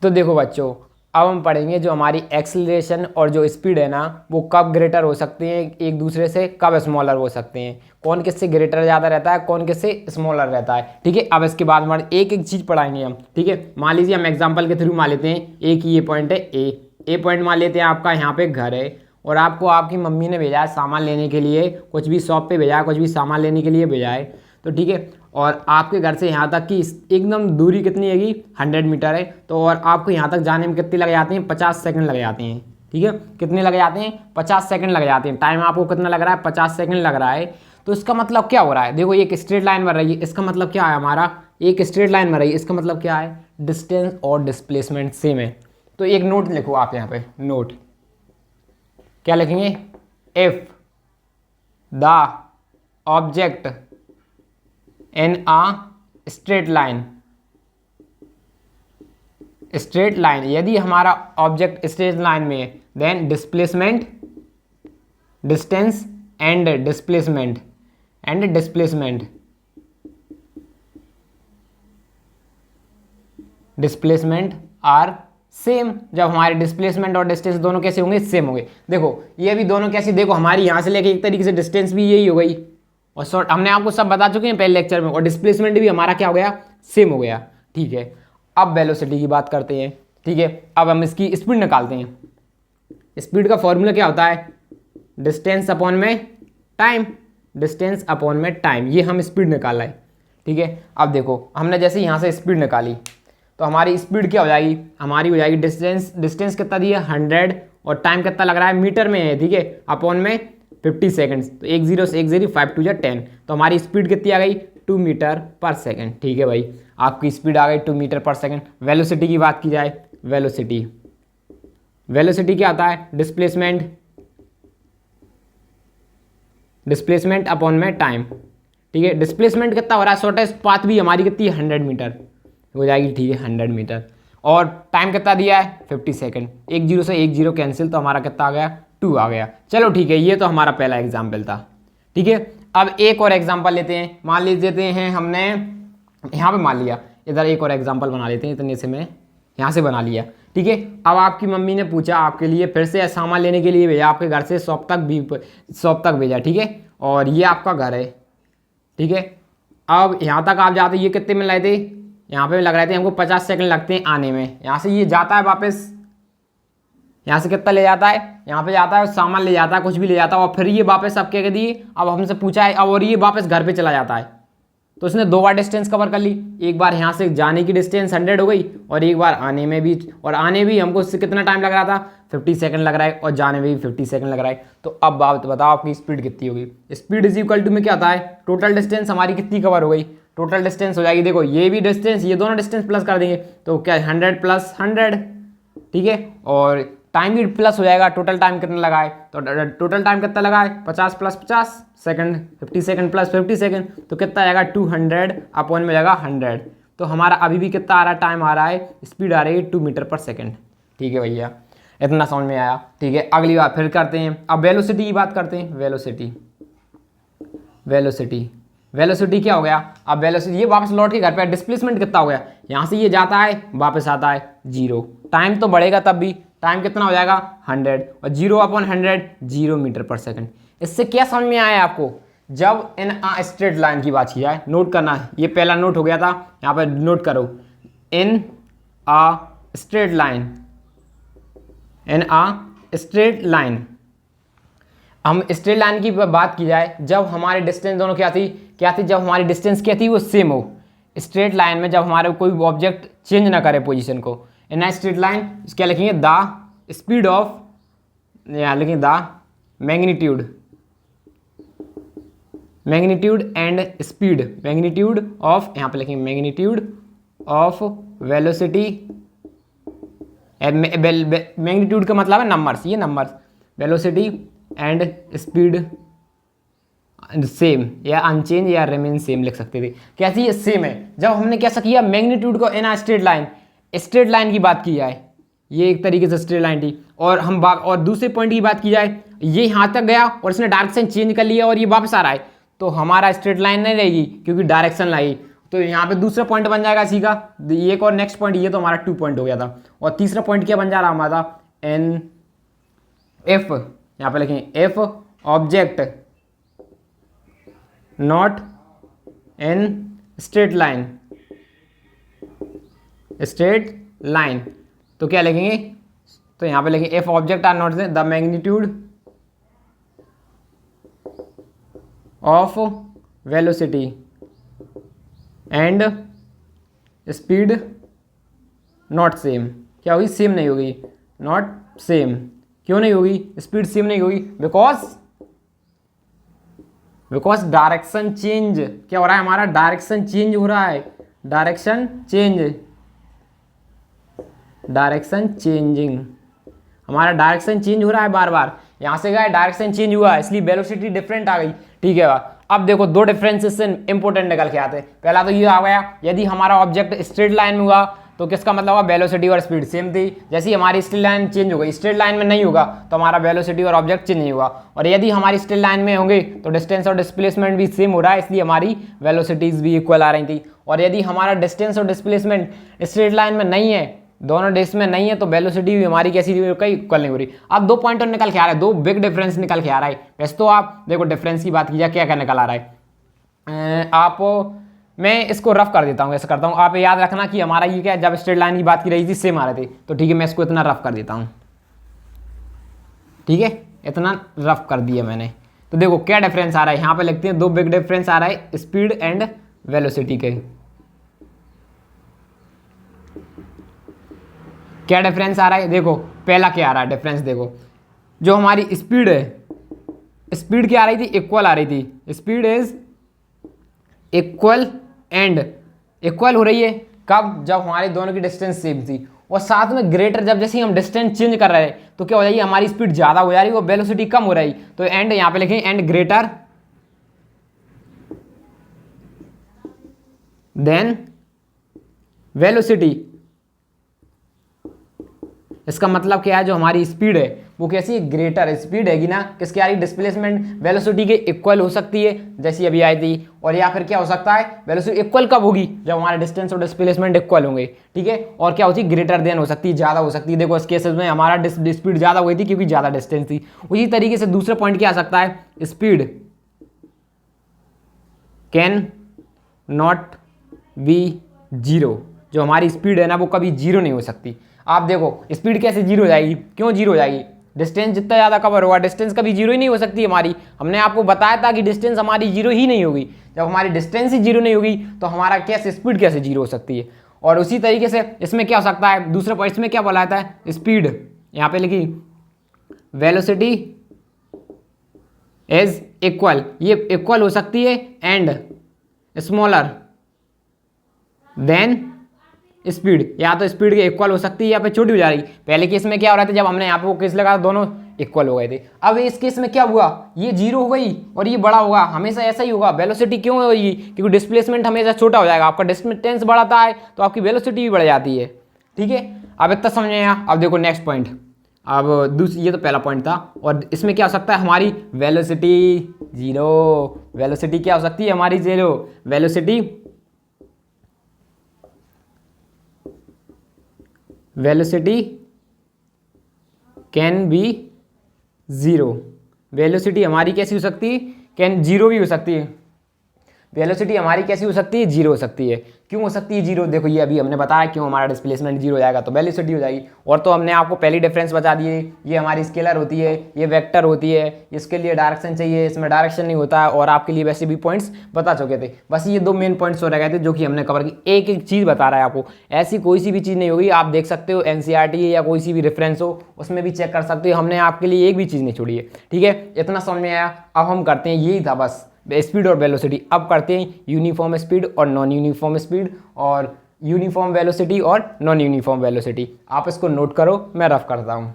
तो देखो बच्चों, अब हम पढ़ेंगे जो हमारी एक्सीलरेशन और जो स्पीड है ना वो कब ग्रेटर हो सकते हैं एक दूसरे से, कब स्मॉलर हो सकते हैं, कौन किससे ग्रेटर ज़्यादा रहता है, कौन किससे स्मॉलर रहता है, ठीक है। अब इसके बाद हमारे एक एक चीज़ पढ़ाएंगे हम, ठीक है। मान लीजिए हम एग्जांपल के थ्रू मान लेते हैं, एक ये पॉइंट है ए पॉइंट मान लेते हैं आपका यहाँ पे घर है और आपको आपकी मम्मी ने भेजा है सामान लेने के लिए, कुछ भी शॉप पे भेजा है, कुछ भी सामान लेने के लिए भेजा है, तो ठीक है, और आपके घर से यहाँ तक की एकदम दूरी कितनी हैगी 100 मीटर है, तो और आपको यहाँ तक जाने में कितने लग जाते हैं 50 सेकंड लग जाते हैं, ठीक है, कितने लग जाते हैं 50 सेकंड लग जाते हैं। टाइम आपको कितना लग रहा है 50 सेकंड लग रहा है, तो इसका मतलब क्या हो रहा है, देखो एक स्ट्रेट लाइन बन रही है, इसका मतलब क्या है हमारा, एक स्ट्रेट लाइन बन रही है, इसका मतलब क्या है डिस्टेंस और डिस्प्लेसमेंट सेम है। तो एक नोट लिखो आप यहाँ पे, नोट क्या लिखेंगे, if the object in a straight line, यदि हमारा ऑब्जेक्ट स्ट्रेट लाइन में है then displacement, distance and displacement are same. जब हमारे डिस्प्लेसमेंट और डिस्टेंस दोनों कैसे होंगे, सेम होंगे। देखो ये भी दोनों कैसे, देखो हमारी यहाँ से लेके एक तरीके से डिस्टेंस भी यही हो गई और शॉर्ट हमने आपको सब बता चुके हैं पहले लेक्चर में, और डिस्प्लेसमेंट भी हमारा क्या हो गया, सेम हो गया, ठीक है। अब वेलोसिटी की बात करते हैं, ठीक है। अब हम इसकी स्पीड निकालते हैं। स्पीड का फॉर्मूला क्या होता है, डिस्टेंस अपॉन में टाइम, डिस्टेंस अपॉन में टाइम, ये हम स्पीड निकाला है, ठीक है। अब देखो हमने जैसे यहाँ से स्पीड निकाली तो हमारी स्पीड क्या हो जाएगी, हमारी हो जाएगी डिस्टेंस कितना दिया 100 और टाइम कितना लग रहा है मीटर में है, ठीक है, अपॉन में 50 सेकंड्स, तो 1 0 से 1 0 5 2 10, तो हमारी स्पीड कितनी आ गई 2 मीटर पर सेकंड, ठीक है भाई, आपकी स्पीड आ गई 2 मीटर पर सेकंड। वेलोसिटी की बात की जाए, वेलोसिटी क्या आता है, डिस्प्लेसमेंट अपॉन में टाइम, ठीक है। डिस्प्लेसमेंट कितना हो रहा है, शॉर्टेस्ट पाथ भी हमारी कितनी है 100 मीटर हो जाएगी, ठीक है 100 मीटर, और टाइम कितना दिया है 50 सेकंड, 1 0 से 1 0 कैंसिल, तो हमारा कितना आ गया 2 आ गया। चलो ठीक है, ये तो हमारा पहला एग्जाम्पल था, ठीक है। अब एक और एग्जाम्पल लेते हैं, मान लेते हैं हमने यहाँ पे मान लिया, इधर एक और एग्जाम्पल बना लेते हैं, इतने से मैं यहाँ से बना लिया, ठीक है। अब आपकी मम्मी ने पूछा आपके लिए फिर से सामान लेने के लिए भेजा, आपके घर से शॉप तक भेजा, ठीक है, और ये आपका घर है, ठीक है। अब यहाँ तक आप जाते, ये कितने में लाए थे, यहाँ पे लग रहे थे हमको 50 सेकंड लगते हैं आने में, यहाँ से ये जाता है वापस, यहाँ से कितना ले जाता है, यहाँ पे जाता है सामान ले जाता है, कुछ भी ले जाता है, और फिर ये वापस अब क्या दिए, अब हमसे पूछा है, अब और ये वापस घर पे चला जाता है, तो उसने 2 बार डिस्टेंस कवर कर ली। एक बार यहाँ से जाने की डिस्टेंस 100 हो गई और एक बार आने में भी, और आने भी हमको उससे कितना टाइम लग रहा था 50 सेकंड लग रहा है, और जाने में भी 50 सेकंड लग रहा है। तो अब बात बताओ आपकी स्पीड कितनी होगी। स्पीड इज इक्वल टू में क्या आता है, टोटल डिस्टेंस हमारी कितनी कवर हो गई, टोटल डिस्टेंस हो जाएगी, देखो ये भी डिस्टेंस, ये दोनों डिस्टेंस प्लस कर देंगे तो क्या 100 + 100, ठीक है, और टाइम भी प्लस हो जाएगा, टोटल टाइम कितना लगा है, तो टोटल टाइम कितना लगा है 50 plus 50 second, 50 second plus 50 second, तो कितना आएगा 200 अपॉन में जाएगा 100। तो हमारा अभी भी कितना आ रहा है, टाइम आ रहा है, स्पीड आ रही है 2 मीटर पर सेकंड। ठीक है भैया, इतना समझ में आया। ठीक है, अगली बात फिर करते हैं, अब वेलोसिटी की बात करते हैं। वेलोसिटी क्या हो गया, अब वेलोसिटी ये वापस लौट के घर पे, डिस्प्लेसमेंट कितना हो गया, यहाँ से ये जाता है वापस आता है 0, टाइम तो बढ़ेगा तब भी, टाइम कितना हो जाएगा 100, और 0 अपॉन 100 0 मीटर पर सेकंड। इससे क्या समझ में आया आपको, जब इन स्ट्रेट लाइन की बात की जाए, नोट करना है, ये पहला नोट हो गया था, यहाँ पर नोट करो, इन आ स्ट्रेट लाइन, हम स्ट्रेट लाइन की बात की जाए, जब हमारे डिस्टेंस दोनों क्या थी, जब हमारी डिस्टेंस क्या थी वो सेम हो, स्ट्रेट लाइन में जब हमारे कोई ऑब्जेक्ट चेंज ना करे पोजीशन को, इन स्ट्रेट लाइन क्या लिखेंगे, द स्पीड ऑफ, यहाँ लिखेंगे the magnitude and speed, magnitude of, यहाँ पे लिखेंगे मैग्नीट्यूड ऑफ वेलोसिटी, मैग्नीट्यूड का मतलब है नंबर्स, ये numbers, velocity and speed same या अनचेंज या रिमेन सेम लिख सकते थे। कैसी ये सेम है, जब हमने कैसा किया मैग्नीट्यूड को इन स्ट्रेट लाइन की बात की जाए, ये एक तरीके से स्ट्रेट लाइन थी, और हम और दूसरे पॉइंट की बात की जाए, ये यहाँ तक गया और इसने डायरेक्शन चेंज कर लिया और ये वापस आ रहा है, तो हमारा स्ट्रेट लाइन नहीं रहेगी क्योंकि डायरेक्शन लाई, तो यहाँ पे दूसरा पॉइंट बन जाएगा इसी का, एक और नेक्स्ट पॉइंट, ये तो हमारा 2 पॉइंट हो गया था, और तीसरा पॉइंट क्या बन जा रहा हमारा, एन एफ, यहाँ पे लिखेंगे if object not in straight line, तो क्या लिखेंगे, तो यहाँ पे लिखेंगे if object are not the magnitude of velocity and speed not same, क्या होगी, सेम नहीं होगी, नॉट सेम, क्यों नहीं होगी, स्पीड सेम नहीं होगी, बिकॉज डायरेक्शन चेंज, क्या हो रहा है हमारा, डायरेक्शन चेंज हो रहा है, डायरेक्शन चेंजिंग, हमारा डायरेक्शन चेंज हो रहा है बार बार, यहाँ से गया डायरेक्शन चेंज हुआ, इसलिए वेलोसिटी डिफरेंट आ गई। ठीक है, अब देखो 2 डिफरेंसेस से इंपॉर्टेंट निकल के आते हैं। पहला तो ये आ गया, यदि हमारा ऑब्जेक्ट स्ट्रेट लाइन में हुआ तो किसका मतलब हुआ, वेलोसिटी और स्पीड सेम थी, जैसे ही हमारी स्ट्रेट लाइन चेंज हो गई, स्ट्रेट लाइन में नहीं होगा तो हमारा वेलोसिटी और ऑब्जेक्ट चेंज नहीं होगा, और यदि हमारी स्ट्रेट लाइन में होंगे तो डिस्टेंस और डिस्प्लेसमेंट भी सेम हो रहा है, इसलिए हमारी वेलोसिटीज भी इक्वल आ रही थी, और यदि हमारा डिस्टेंस और डिस्प्लेसमेंट स्ट्रेट लाइन में नहीं है, दोनों डिस्क में नहीं है, तो वेलोसिटी भी हमारी कैसी इक्वल नहीं हो रही। अब 2 पॉइंट निकल के आ रहा है, 2 बिग डिफरेंस निकल के आ रहा है। वैसे तो आप देखो डिफरेंस की बात की जाए, क्या क्या निकल आ रहा है, मैं इसको रफ कर देता हूँ, ऐसा करता हूँ, आप याद रखना कि हमारा ये क्या, जब स्ट्रेट लाइन की बात की रही थी सेम आ रहे थे, तो ठीक है मैं इसको इतना रफ कर देता हूँ, ठीक है, इतना रफ कर दिया मैंने। तो देखो क्या डिफरेंस आ रहा है, यहाँ पे लिखते हैं 2 बिग डिफरेंस आ रहा है स्पीड एंड वेलोसिटी के। क्या डिफरेंस आ रहा है, देखो पहला क्या आ रहा है डिफरेंस, देखो जो हमारी स्पीड है, स्पीड क्या आ रही थी, इक्वल आ रही थी, speed is equal and equal हो रही है कब, जब हमारे दोनों की डिस्टेंस सेम थी, और साथ में ग्रेटर, जब जैसे ही हम डिस्टेंस चेंज कर रहे हैं तो क्या हो जाएगी, हमारी स्पीड ज़्यादा हो जा रही है, वो वेलोसिटी कम हो रही, तो एंड यहाँ पे लिखेंगे एंड ग्रेटर देन वेलोसिटी। इसका मतलब क्या है, जो हमारी स्पीड है वो कैसी ग्रेटर स्पीड हैगी ना, किसकी आ रही, डिस्प्लेसमेंट वेलोसिटी के इक्वल हो सकती है जैसी अभी आई थी, और या फिर क्या हो सकता है, वेलोसिटी इक्वल कब होगी, जब हमारे डिस्टेंस और डिस्प्लेसमेंट इक्वल होंगे, ठीक है, और क्या होती है, ग्रेटर देन हो सकती है, ज़्यादा हो सकती है। देखो इस केसेस में हमारा स्पीड ज़्यादा हुई थी क्योंकि ज़्यादा डिस्टेंस थी। उसी तरीके से दूसरा पॉइंट क्या आ सकता है, speed can not be zero, जो हमारी स्पीड है ना वो कभी जीरो नहीं हो सकती। आप देखो स्पीड कैसे जीरो हो जाएगी, क्यों जीरो हो जाएगी, डिस्टेंस जितना ज़्यादा कवर होगा डिस्टेंस कभी जीरो ही नहीं हो सकती हमारी। हमने आपको बताया था कि डिस्टेंस हमारी जीरो ही नहीं होगी, जब हमारी डिस्टेंस ही जीरो नहीं होगी तो हमारा कैसे स्पीड कैसे जीरो हो सकती है। और उसी तरीके से इसमें क्या हो सकता है, दूसरे पॉइंट में क्या बोला जाता है, स्पीड यहाँ पे लिखी वेलोसिटी इज इक्वल, ये इक्वल हो सकती है एंड स्मॉलर देन स्पीड या तो स्पीड के इक्वल हो सकती है या फिर छोटी हो जा रही। पहले केस में क्या हो रहा था, जब हमने यहाँ पे वो केस लगा दोनों इक्वल हो गए थे। अब इस केस में क्या हुआ, ये जीरो हो गई और ये बड़ा होगा, हमेशा ऐसा ही होगा। वेलोसिटी क्यों होगी, क्योंकि डिस्प्लेसमेंट हमेशा छोटा हो जाएगा। आपका डिस्टेंस बढ़ाता है तो आपकी वेलोसिटी भी बढ़ जाती है। ठीक है, अब इतना समझ में आया। अब देखो नेक्स्ट पॉइंट। अब दूसरी, ये तो पहला पॉइंट था, और इसमें क्या हो सकता है, हमारी वेलोसिटी जीरो। वेलोसिटी क्या हो सकती है हमारी, zero. Velocity can be zero. Velocity हमारी कैसी हो सकती है, कैन जीरो भी हो सकती है। वेलोसिटी हमारी कैसी हो सकती है, जीरो हो सकती है। क्यों हो सकती है जीरो, देखो ये अभी हमने बताया क्यों हमारा डिस्प्लेसमेंट जीरो हो जाएगा, तो वेलोसिटी हो जाएगी। और तो हमने आपको पहली डिफरेंस बता दिए, ये हमारी स्केलर होती है, ये वेक्टर होती है, इसके लिए डायरेक्शन चाहिए, इसमें डायरेक्शन नहीं होता है, और आपके लिए वैसे भी पॉइंट्स बता चुके थे। बस ये दो मेन पॉइंट्स हो रह गए थे जो कि हमने कवर की। एक एक चीज़ बता रहा है आपको, ऐसी कोई सी भी चीज़ नहीं होगी। आप देख सकते हो NCERT या कोई सी भी रेफरेंस हो उसमें भी चेक कर सकते हो, हमने आपके लिए एक भी चीज़ नहीं छोड़ी है। ठीक है, इतना समझ में आया। अब हम करते हैं, यही था बस, स्पीड और वेलोसिटी। अब करते हैं यूनिफॉर्म स्पीड और नॉन यूनिफॉर्म स्पीड, और यूनिफॉर्म वेलोसिटी और नॉन यूनिफॉर्म वेलोसिटी। आप इसको नोट करो, मैं रफ करता हूँ।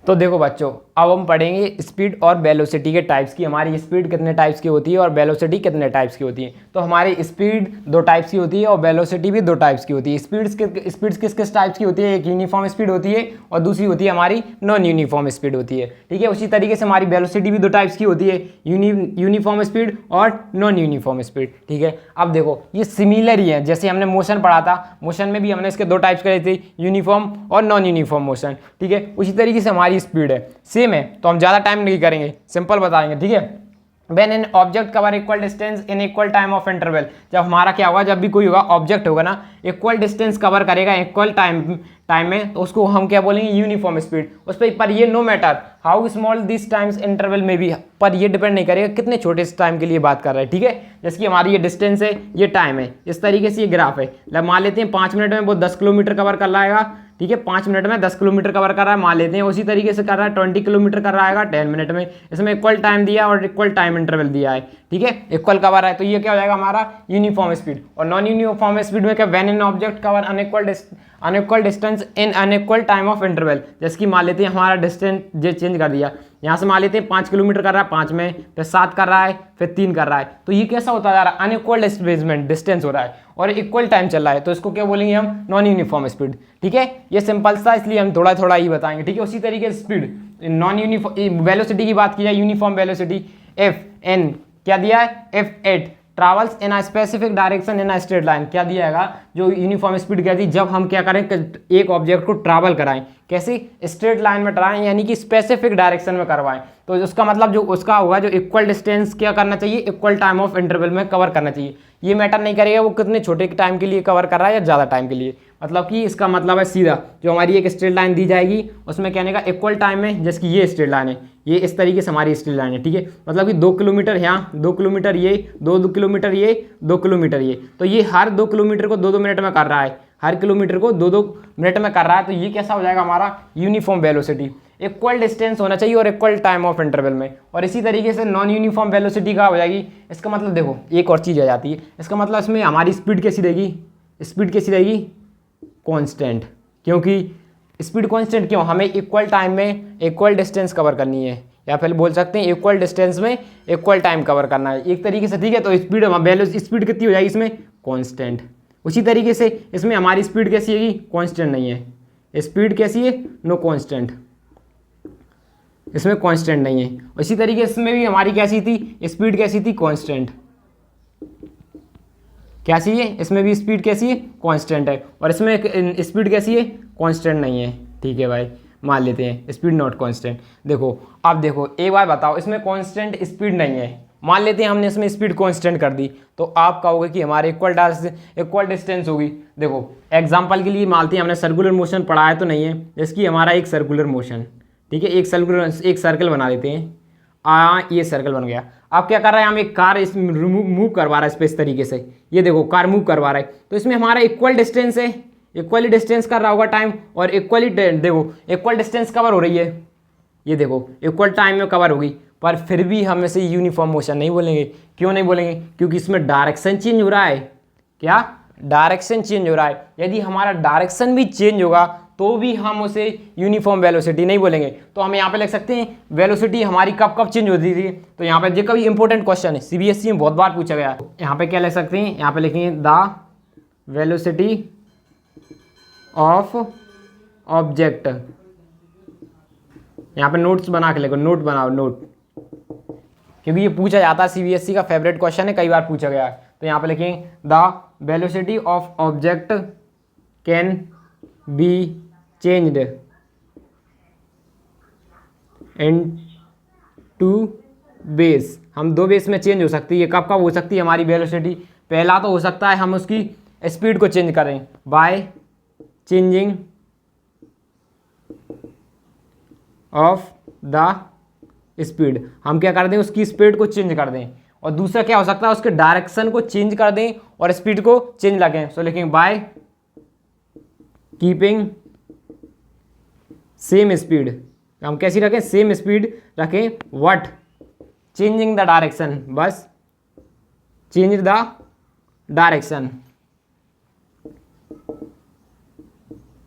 तो देखो बच्चों, अब हम पढ़ेंगे स्पीड और वेलोसिटी के टाइप्स की। हमारी स्पीड कितने टाइप्स की होती है और वेलोसिटी कितने टाइप्स की होती है। तो हमारी स्पीड दो टाइप्स की होती है और वेलोसिटी भी दो टाइप्स की होती है। स्पीड्स किस किस टाइप्स की होती है, एक यूनिफॉर्म स्पीड होती है और दूसरी होती है हमारी नॉन यूनिफॉर्म स्पीड होती है। ठीक है, उसी तरीके से हमारी वेलोसिटी भी दो टाइप्स की होती है, यूनिफॉर्म स्पीड और नॉन यूनिफॉर्म स्पीड। ठीक है, अब देखो ये सिमिलर ही है, जैसे हमने मोशन पढ़ा था, मोशन में भी हमने इसके दो टाइप्स करे थे, यूनिफॉर्म और नॉन यूनिफॉर्म मोशन। ठीक है, उसी तरीके से हमारी स्पीड है, सेम है। तो हम ज़्यादा टाइम नहीं करेंगे, सिंपल बताएंगे। ठीक है, When an object cover equal distance in equal time of interval, जब हमारा क्या होगा, जब भी कोई होगा ऑब्जेक्ट होगा ना, इक्वल डिस्टेंस कवर करेगा इक्वल टाइम में, तो उसको हम क्या बोलेंगे, यूनिफॉर्म स्पीड। उस पर ये no matter how small this times interval में भी, पर ये डिपेंड नहीं करेगा कितने छोटे टाइम के लिए बात कर रहे हैं। ठीक है, जैसे कि हमारी ये डिस्टेंस है, ये टाइम है, इस तरीके से ये ग्राफ है। मान लेते हैं 5 मिनट में वो 10 किलोमीटर कवर कर लाएगा। ठीक है, 5 मिनट में 10 किलोमीटर कवर कर रहा है, मान लेते हैं। उसी तरीके से कर रहा है 20 किलोमीटर कर रहा है 10 मिनट में। इसमें इक्वल टाइम दिया और इक्वल टाइम इंटरवल दिया है। ठीक है, इक्वल कवर है, तो ये क्या हो जाएगा हमारा यूनिफॉर्म स्पीड। और नॉन यूनिफॉर्म स्पीड में क्या, when an object cover unequal distance in unequal time of interval. जैसे कि मान लेते हैं हमारा डिस्टेंस ये चेंज कर दिया, यहाँ से मान लेते हैं 5 किलोमीटर कर रहा है 5 में, फिर 7 कर रहा है, फिर 3 कर रहा है। तो ये कैसा होता जा रहा है, अनइक्वल डिस्प्लेसमेंट, डिस्टेंस हो रहा है और इक्वल टाइम चल रहा है, तो इसको क्या बोलेंगे हम, नॉन यूनिफॉर्म स्पीड। ठीक है, ये सिंपल सा, इसलिए हम थोड़ा थोड़ा ही बताएंगे। ठीक है, उसी तरीके से स्पीड नॉन यूनिफॉर्म वेलोसिटी की बात की जाए, यूनिफॉर्म वेलोसिटी F(n) क्या दिया है, F8 travels in a specific direction in a straight line. क्या दिया है, जो यूनिफॉर्म स्पीड क्या थी, जब हम क्या करें, एक ऑब्जेक्ट को ट्रैवल कराएं, कैसी, स्ट्रेट लाइन में कराएं, यानी कि स्पेसिफिक डायरेक्शन में करवाएं। तो उसका मतलब जो उसका होगा, जो इक्वल डिस्टेंस क्या करना चाहिए, इक्वल टाइम ऑफ इंटरवल में कवर करना चाहिए। ये मैटर नहीं करेगा वो कितने छोटे टाइम के लिए कवर कर रहा है या ज़्यादा टाइम के लिए। मतलब कि इसका मतलब है सीधा, जो हमारी एक स्ट्रेट लाइन दी जाएगी उसमें कहने का इक्वल टाइम में, जैसे कि ये स्ट्रेट लाइन है, ये इस तरीके से हमारी स्ट्रेट लाइन है। ठीक है, मतलब कि 2 किलोमीटर यहाँ, 2 किलोमीटर ये, 2 किलोमीटर ये, 2 किलोमीटर ये, तो ये हर 2 किलोमीटर को 2-2 मिनट में कर रहा है, हर किलोमीटर को 2-2 मिनट में कर रहा है। तो ये कैसा हो जाएगा हमारा यूनिफॉर्म वेलोसिटी। इक्वल डिस्टेंस होना चाहिए और इक्वल टाइम ऑफ इंटरवल में। और इसी तरीके से नॉन यूनिफॉर्म वेलोसिटी का हो जाएगी। इसका मतलब देखो एक और चीज़ आ जाती है, इसका मतलब इसमें हमारी स्पीड कैसी रहेगी, स्पीड कैसी रहेगी, कांस्टेंट। क्योंकि स्पीड कांस्टेंट क्यों, हमें इक्वल टाइम में इक्वल डिस्टेंस कवर करनी है, या फिर बोल सकते हैं इक्वल डिस्टेंस में इक्वल टाइम कवर करना है एक तरीके से। ठीक है, तो स्पीड कितनी हो जाएगी इसमें, कांस्टेंट। उसी तरीके से इसमें हमारी स्पीड कैसी है, कांस्टेंट नहीं है। स्पीड कैसी है, नो कांस्टेंट, इसमें कांस्टेंट नहीं है। इसी तरीके इसमें भी हमारी कैसी थी, स्पीड कैसी थी, कांस्टेंट। कैसी है, इसमें भी स्पीड कैसी है, कांस्टेंट है। और इसमें स्पीड कैसी है, कांस्टेंट नहीं है। ठीक है भाई, मान लेते हैं स्पीड नॉट कांस्टेंट। देखो अब देखो एक बार बताओ, इसमें कांस्टेंट स्पीड नहीं है, मान लेते हैं हमने इसमें स्पीड कांस्टेंट कर दी, तो आप कहोगे कि हमारे इक्वल डिस्टेंस होगी। देखो एग्जांपल के लिए मानते हैं हमने सर्कुलर मोशन पढ़ा है तो नहीं है, जैसे कि हमारा एक सर्कुलर मोशन, ठीक है, एक सर्कल बना देते हैं, ये सर्कल बन गया। अब क्या कर रहा है, हम एक कार इस मूव करवा रहा है इस पे, इस तरीके से, ये देखो कार मूव करवा रहा है, तो इसमें हमारा इक्वल डिस्टेंस है, इक्वली डिस्टेंस कर रहा होगा टाइम, और इक्वली देखो इक्वल डिस्टेंस कवर हो रही है, ये देखो इक्वल टाइम में कवर होगी। पर फिर भी हम इसे यूनिफॉर्म मोशन नहीं बोलेंगे। क्यों नहीं बोलेंगे, क्योंकि इसमें डायरेक्शन चेंज हो रहा है। क्या, डायरेक्शन चेंज हो रहा है, यदि हमारा डायरेक्शन भी चेंज होगा तो भी हम उसे यूनिफॉर्म वेलोसिटी नहीं बोलेंगे। तो हम यहाँ पे लिख सकते हैं वेलोसिटी हमारी कब कब चेंज होती थी। तो यहाँ पे जो कभी इंपॉर्टेंट क्वेश्चन है, सीबीएसई में बहुत बार पूछा गया है। यहाँ पे क्या लिख सकते हैं, यहाँ पे लिखेंगे द वेलोसिटी ऑफ ऑब्जेक्ट। यहाँ पे नोट्स बना के लिखो, नोट बनाओ, नोट, क्योंकि ये पूछा जाता है, सीबीएसई का फेवरेट क्वेश्चन है, कई बार पूछा गया है। तो यहाँ पे लिखेंगे the velocity of object can be changed in two ways. हम दो बेस में चेंज हो सकती है। कब कब हो सकती है हमारी वेलोसिटी? पहला तो हो सकता है हम उसकी स्पीड को चेंज करें by changing of the speed, हम क्या कर दें, उसकी स्पीड को चेंज कर दें। और दूसरा क्या हो सकता है, उसके डायरेक्शन को चेंज कर दें और स्पीड को चेंज रखें। सो लिखेंगे बाय कीपिंग सेम स्पीड, हम कैसी रखें, सेम स्पीड रखें, व्हाट, चेंजिंग द डायरेक्शन, बस चेंज द डायरेक्शन।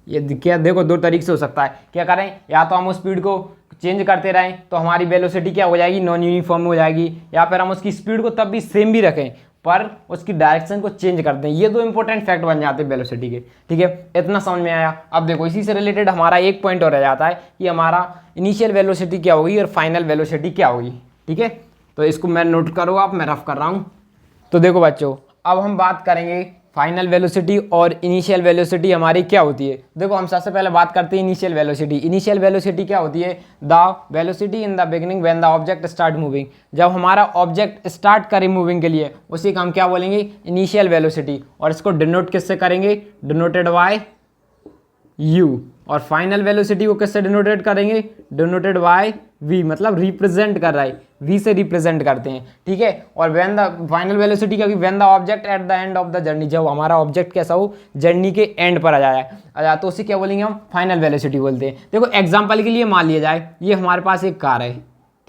ये क्या, देखो दो तरीके से हो सकता है। क्या करें, या तो हम उस स्पीड को चेंज करते रहें तो हमारी वेलोसिटी क्या हो जाएगी, नॉन यूनिफॉर्म हो जाएगी, या फिर हम उसकी स्पीड को तब भी सेम भी रखें पर उसकी डायरेक्शन को चेंज कर दें। ये दो इंपॉर्टेंट फैक्ट बन जाते हैं वेलोसिटी के। ठीक है, इतना समझ में आया। अब देखो इसी से रिलेटेड हमारा एक पॉइंट और रह जाता है कि हमारा इनिशियल वेलोसिटी क्या होगी और फाइनल वेलोसिटी क्या होगी। ठीक है, तो इसको मैं नोट करो आप, मैं रफ कर रहा हूँ। तो देखो बच्चों, अब हम बात करेंगे फाइनल वेलोसिटी और इनिशियल वेलोसिटी हमारी क्या होती है। देखो हम सबसे पहले बात करते हैं इनिशियल वेलोसिटी। इनिशियल वेलोसिटी क्या होती है, the velocity in the beginning when the object start moving. जब हमारा ऑब्जेक्ट स्टार्ट करे मूविंग के लिए, उसी का हम क्या बोलेंगे, इनिशियल वेलोसिटी। और इसको डिनोट किससे करेंगे, डिनोटेड बाय यू। और फाइनल वेलोसिटी को किससे डिनोटेड करेंगे, डिनोटेड बाय वी, मतलब रिप्रेजेंट कर रहा है, वी से रिप्रेजेंट करते हैं। ठीक है, और व्हेन द फाइनल वेलोसिटी क्या, when the object at the end of the journey, जब हमारा ऑब्जेक्ट कैसा हो, जर्नी के एंड पर आ जाए, तो उसे क्या बोलेंगे हम, फाइनल वेलोसिटी बोलते हैं। देखो एग्जाम्पल के लिए मान लिया जाए, ये हमारे पास एक कार है।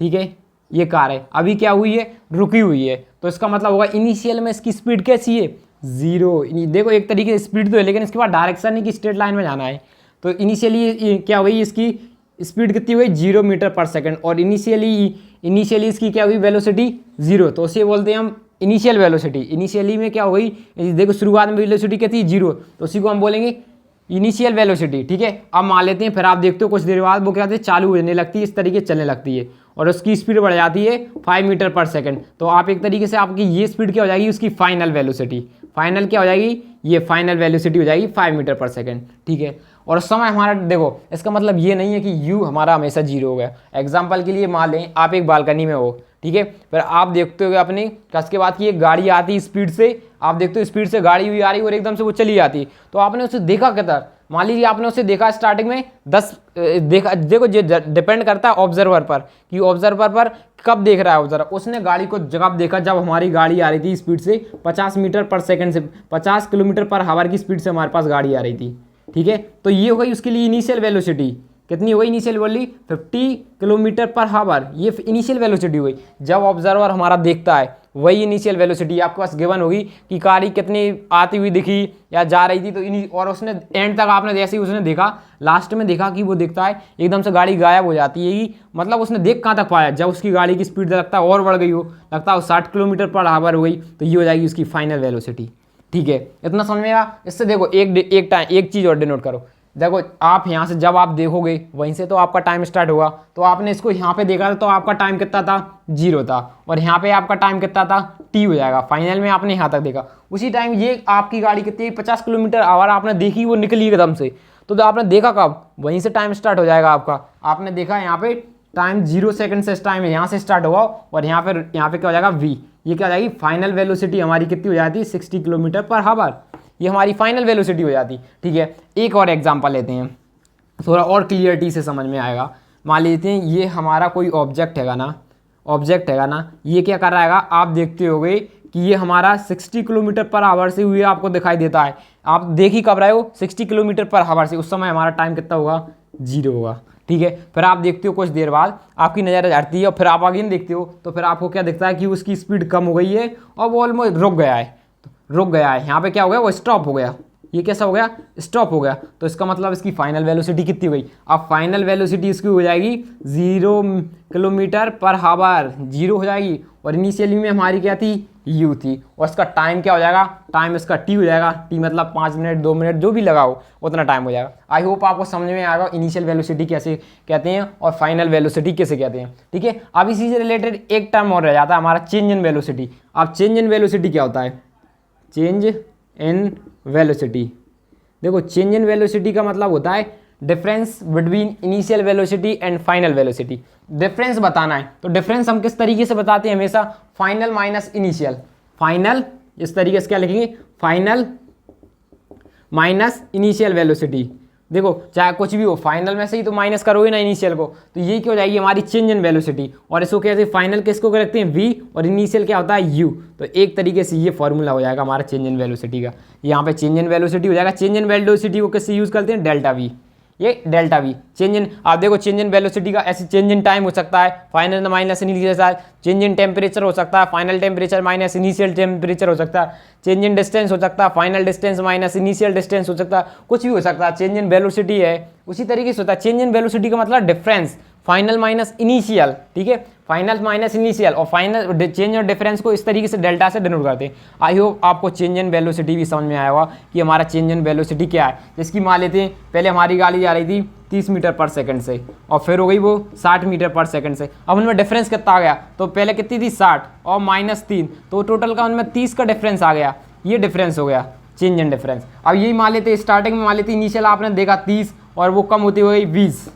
ठीक है, ये कार है, अभी क्या हुई है, रुकी हुई है। तो इसका मतलब होगा इनिशियल में इसकी स्पीड कैसी है, 0। देखो एक तरीके से स्पीड तो है, लेकिन इसके बाद डायरेक्शन नहीं कि स्ट्रेट लाइन में जाना है। तो इनिशियली क्या हुई, इसकी स्पीड कितनी हुई, 0 मीटर पर सेकंड। और इनिशियली इसकी क्या हुई, वेलोसिटी 0। तो उसे बोलते हैं हम इनिशियल वेलोसिटी। इनिशियली में क्या हो गई, देखो शुरुआत में वेलोसिटी कितनी, 0, तो उसी को हम बोलेंगे इनिशियल वेलोसिटी। ठीक है, अब मान लेते हैं, फिर आप देखते हो कुछ देर बाद वो क्या होती है, चालू होने लगती है, इस तरीके से चलने लगती है और उसकी स्पीड बढ़ जाती है 5 मीटर पर सेकंड। तो आप एक तरीके से आपकी ये स्पीड क्या हो जाएगी, उसकी फाइनल वेलोसिटी। फाइनल क्या हो जाएगी, ये फाइनल वेलोसिटी हो जाएगी 5 मीटर पर सेकंड। ठीक है, और समय हमारा, देखो इसका मतलब ये नहीं है कि u हमारा हमेशा 0 हो गया। एग्जाम्पल के लिए मान लें आप एक बालकनी में हो, ठीक है, फिर आप देखते हो अपने कस के बाद की एक गाड़ी आती है स्पीड से, आप देखते हो स्पीड से गाड़ी हुई आ रही और एकदम से वो चली जाती है। तो आपने उसे देखा कितना, मान लीजिए आपने उसे देखा स्टार्टिंग में 10 देखा। देखो ये डिपेंड करता है ऑब्जर्वर पर कि ऑब्जर्वर पर कब देख रहा है ऑब्जर्वर। उसने गाड़ी को जब देखा, जब हमारी गाड़ी आ रही थी स्पीड से 50 मीटर पर सेकंड से 50 किलोमीटर पर आवर की स्पीड से हमारे पास गाड़ी आ रही थी। ठीक है, तो ये हो गई उसके लिए इनिशियल वेलोसिटी। कितनी हो गई initial value, 50 kilometre per hour, ये इनिशियल वेलोसिटी हुई। जब ऑब्जर्वर हमारा देखता है वही इनिशियल वेलोसिटी आपके पास गिवन होगी कि गाड़ी कितनी आती हुई दिखी या जा रही थी। तो और उसने एंड तक आपने जैसे ही उसने देखा, लास्ट में देखा कि वो दिखता है एकदम से गाड़ी गायब हो जाती है। मतलब उसने देख कहाँ तक पाया, जब उसकी गाड़ी की स्पीड लगता है और बढ़ गई हो, लगता है 60 किलोमीटर पर आवर हो गई, तो ये हो जाएगी उसकी फाइनल वेलोसिटी। ठीक है, इतना समझ में आया। इससे देखो एक चीज़ और डिनोट करो। देखो आप यहाँ से जब आप देखोगे वहीं से तो आपका टाइम स्टार्ट होगा। तो आपने इसको यहाँ पे देखा था तो आपका टाइम कितना था, 0 था, और यहाँ पे आपका टाइम कितना था, t हो जाएगा। फाइनल में आपने यहाँ तक देखा, उसी टाइम ये आपकी गाड़ी कितनी 50 किलोमीटर आवर आपने देखी, वो निकली एकदम से। तो आपने देखा कब, वहीं से टाइम स्टार्ट हो जाएगा आपका। आपने देखा यहाँ पे टाइम 0 सेकंड से टाइम यहाँ से स्टार्ट होगा और यहाँ पे क्या हो जाएगा, v। ये क्या हो जाएगी, फाइनल वेलोसिटी हमारी कितनी हो जाती है, 60 किलोमीटर पर आवर। ये हमारी फाइनल वेलोसिटी हो जाती। ठीक है, एक और एग्जांपल लेते हैं, थोड़ा और क्लियरिटी से समझ में आएगा। मान लेते हैं ये हमारा कोई ऑब्जेक्ट हैगा ना, ये क्या कर रहा है, आप देखते होगे कि ये हमारा 60 किलोमीटर पर आवर से हुए आपको दिखाई देता है। आप देख ही कब रहे हो, 60 किलोमीटर पर आवर से, उस समय हमारा टाइम कितना होगा, 0 होगा। ठीक है, फिर आप देखते हो कुछ देर बाद आपकी नज़र हटती है और फिर आप अगेन देखते हो, तो फिर आपको क्या दिखता है कि उसकी स्पीड कम हो गई है और वो ऑलमोस्ट रुक गया है। रुक गया है, यहाँ पे क्या हो गया, वो स्टॉप हो गया, ये कैसा हो गया, स्टॉप हो गया। तो इसका मतलब इसकी फाइनल वेलोसिटी कितनी हो गई, अब फाइनल वेलोसिटी इसकी हो जाएगी 0 किलोमीटर पर हावर, 0 हो जाएगी। और इनिशियली में हमारी क्या थी, u थी। और इसका टाइम क्या हो जाएगा, टाइम इसका t हो जाएगा, t मतलब 5 मिनट 2 मिनट जो भी लगाओ उतना टाइम हो जाएगा। आई होप आपको समझ में आएगा इनिशियल वेलोसिटी कैसे कहते हैं और फाइनल वेलोसिटी कैसे कहते हैं, ठीक है। अब इसी से रिलेटेड एक टर्म और रह जाता है हमारा, चेंज इन वेलोसिटी। अब चेंज इन वेलोसिटी क्या होता है, चेंज इन वेलोसिटी, देखो चेंज इन वेलोसिटी का मतलब होता है difference between initial velocity and final velocity. Difference बताना है तो डिफरेंस हम किस तरीके से बताते हैं, हमेशा फाइनल माइनस इनिशियल। फाइनल इस तरीके से क्या लिखेंगे, फाइनल माइनस इनिशियल वेलोसिटी। देखो चाहे कुछ भी हो, फाइनल में से ही तो माइनस करोगे ना इनिशियल को, तो ये क्या हो जाएगी हमारी चेंज इन वेलोसिटी। और इसको कहते हैं फाइनल, किसको रखते हैं v, और इनिशियल क्या होता है u। तो एक तरीके से ये फॉर्मूला हो जाएगा हमारा चेंज इन वेलोसिटी का। यहाँ पे चेंज इन वेलोसिटी हो जाएगा, चेंज इन वेलोसिटी को किससे यूज़ करते हैं, डेल्टा v, ये डेल्टा वी। चेंज इन, आप देखो चेंज इन वेलोसिटी का ऐसे चेंज इन टाइम हो सकता है, final minus initial, change in temperature हो सकता है, final temperature minus initial temperature हो सकता है, चेंज इन डिस्टेंस हो सकता है, final distance minus initial distance हो सकता है, कुछ भी हो सकता है। चेंज इन वेलोसिटी है उसी तरीके से होता है। चेंज इन वेलोसिटी का मतलब डिफरेंस, फाइनल माइनस इनिशियल, ठीक है, फाइनल माइनस इनिशियल, और फाइनल चेंज और डिफरेंस को इस तरीके से डेल्टा से डिनोट करते हैं। आई होप आपको चेंज इन वेलोसिटी भी समझ में आया होगा कि हमारा चेंज इन वेलोसिटी क्या है। जिसकी मान लेते हैं पहले हमारी गाड़ी जा रही थी 30 मीटर पर सेकंड से, और फिर हो गई वो 60 मीटर पर सेकंड से। अब उनमें डिफरेंस कितना आ गया, तो पहले कितनी थी 60 और -3, तो टोटल का उनमें 30 का डिफरेंस आ गया, ये डिफरेंस हो गया चेंज इन डिफरेंस। अब यही मान लेते स्टार्टिंग में मान लेते इनिशियल आपने देखा 30 और वो कम होती हो गई 20,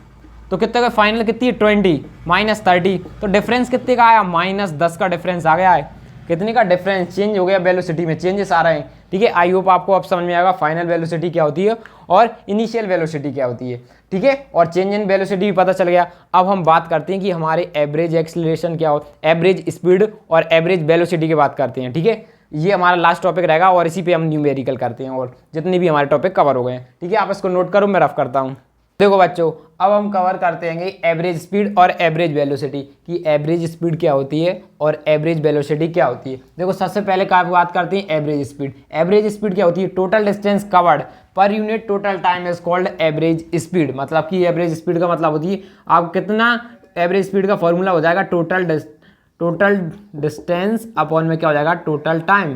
तो कितने का फाइनल कितनी है 20 -30, तो डिफरेंस कितने का आया, -10 का डिफरेंस आ गया है। कितने का डिफरेंस चेंज हो गया वेलोसिटी में, चेंजेस आ रहे हैं, ठीक है। आई होप आपको अब समझ में आएगा फाइनल वेलोसिटी क्या होती है और इनिशियल वेलोसिटी क्या होती है, ठीक है। और चेंज इन वेलोसिटी भी पता चल गया। अब हम बात करते हैं कि हमारे एवरेज एक्सीलरेशन क्या हो, एवरेज स्पीड और एवरेज वेलोसिटी की बात करते हैं, ठीक है। ये हमारा लास्ट टॉपिक रहेगा और इसी पे हम न्यूमेरिकल करते हैं और जितने भी हमारे टॉपिक कवर हो गए हैं, ठीक है। आप इसको नोट करो, मैं रफ करता हूँ। देखो बच्चों, अब हम कवर करते हैं एवरेज स्पीड और एवरेज वेलोसिटी, कि एवरेज स्पीड क्या होती है और एवरेज वेलोसिटी क्या होती है। देखो सबसे पहले क्या बात करते हैं एवरेज स्पीड। एवरेज स्पीड क्या होती है, total distance covered per unit total time is called average speed. मतलब कि एवरेज स्पीड का मतलब होती है आप कितना, एवरेज स्पीड का फॉर्मूला हो जाएगा टोटल डिस्टेंस अपॉन में क्या हो जाएगा, total time.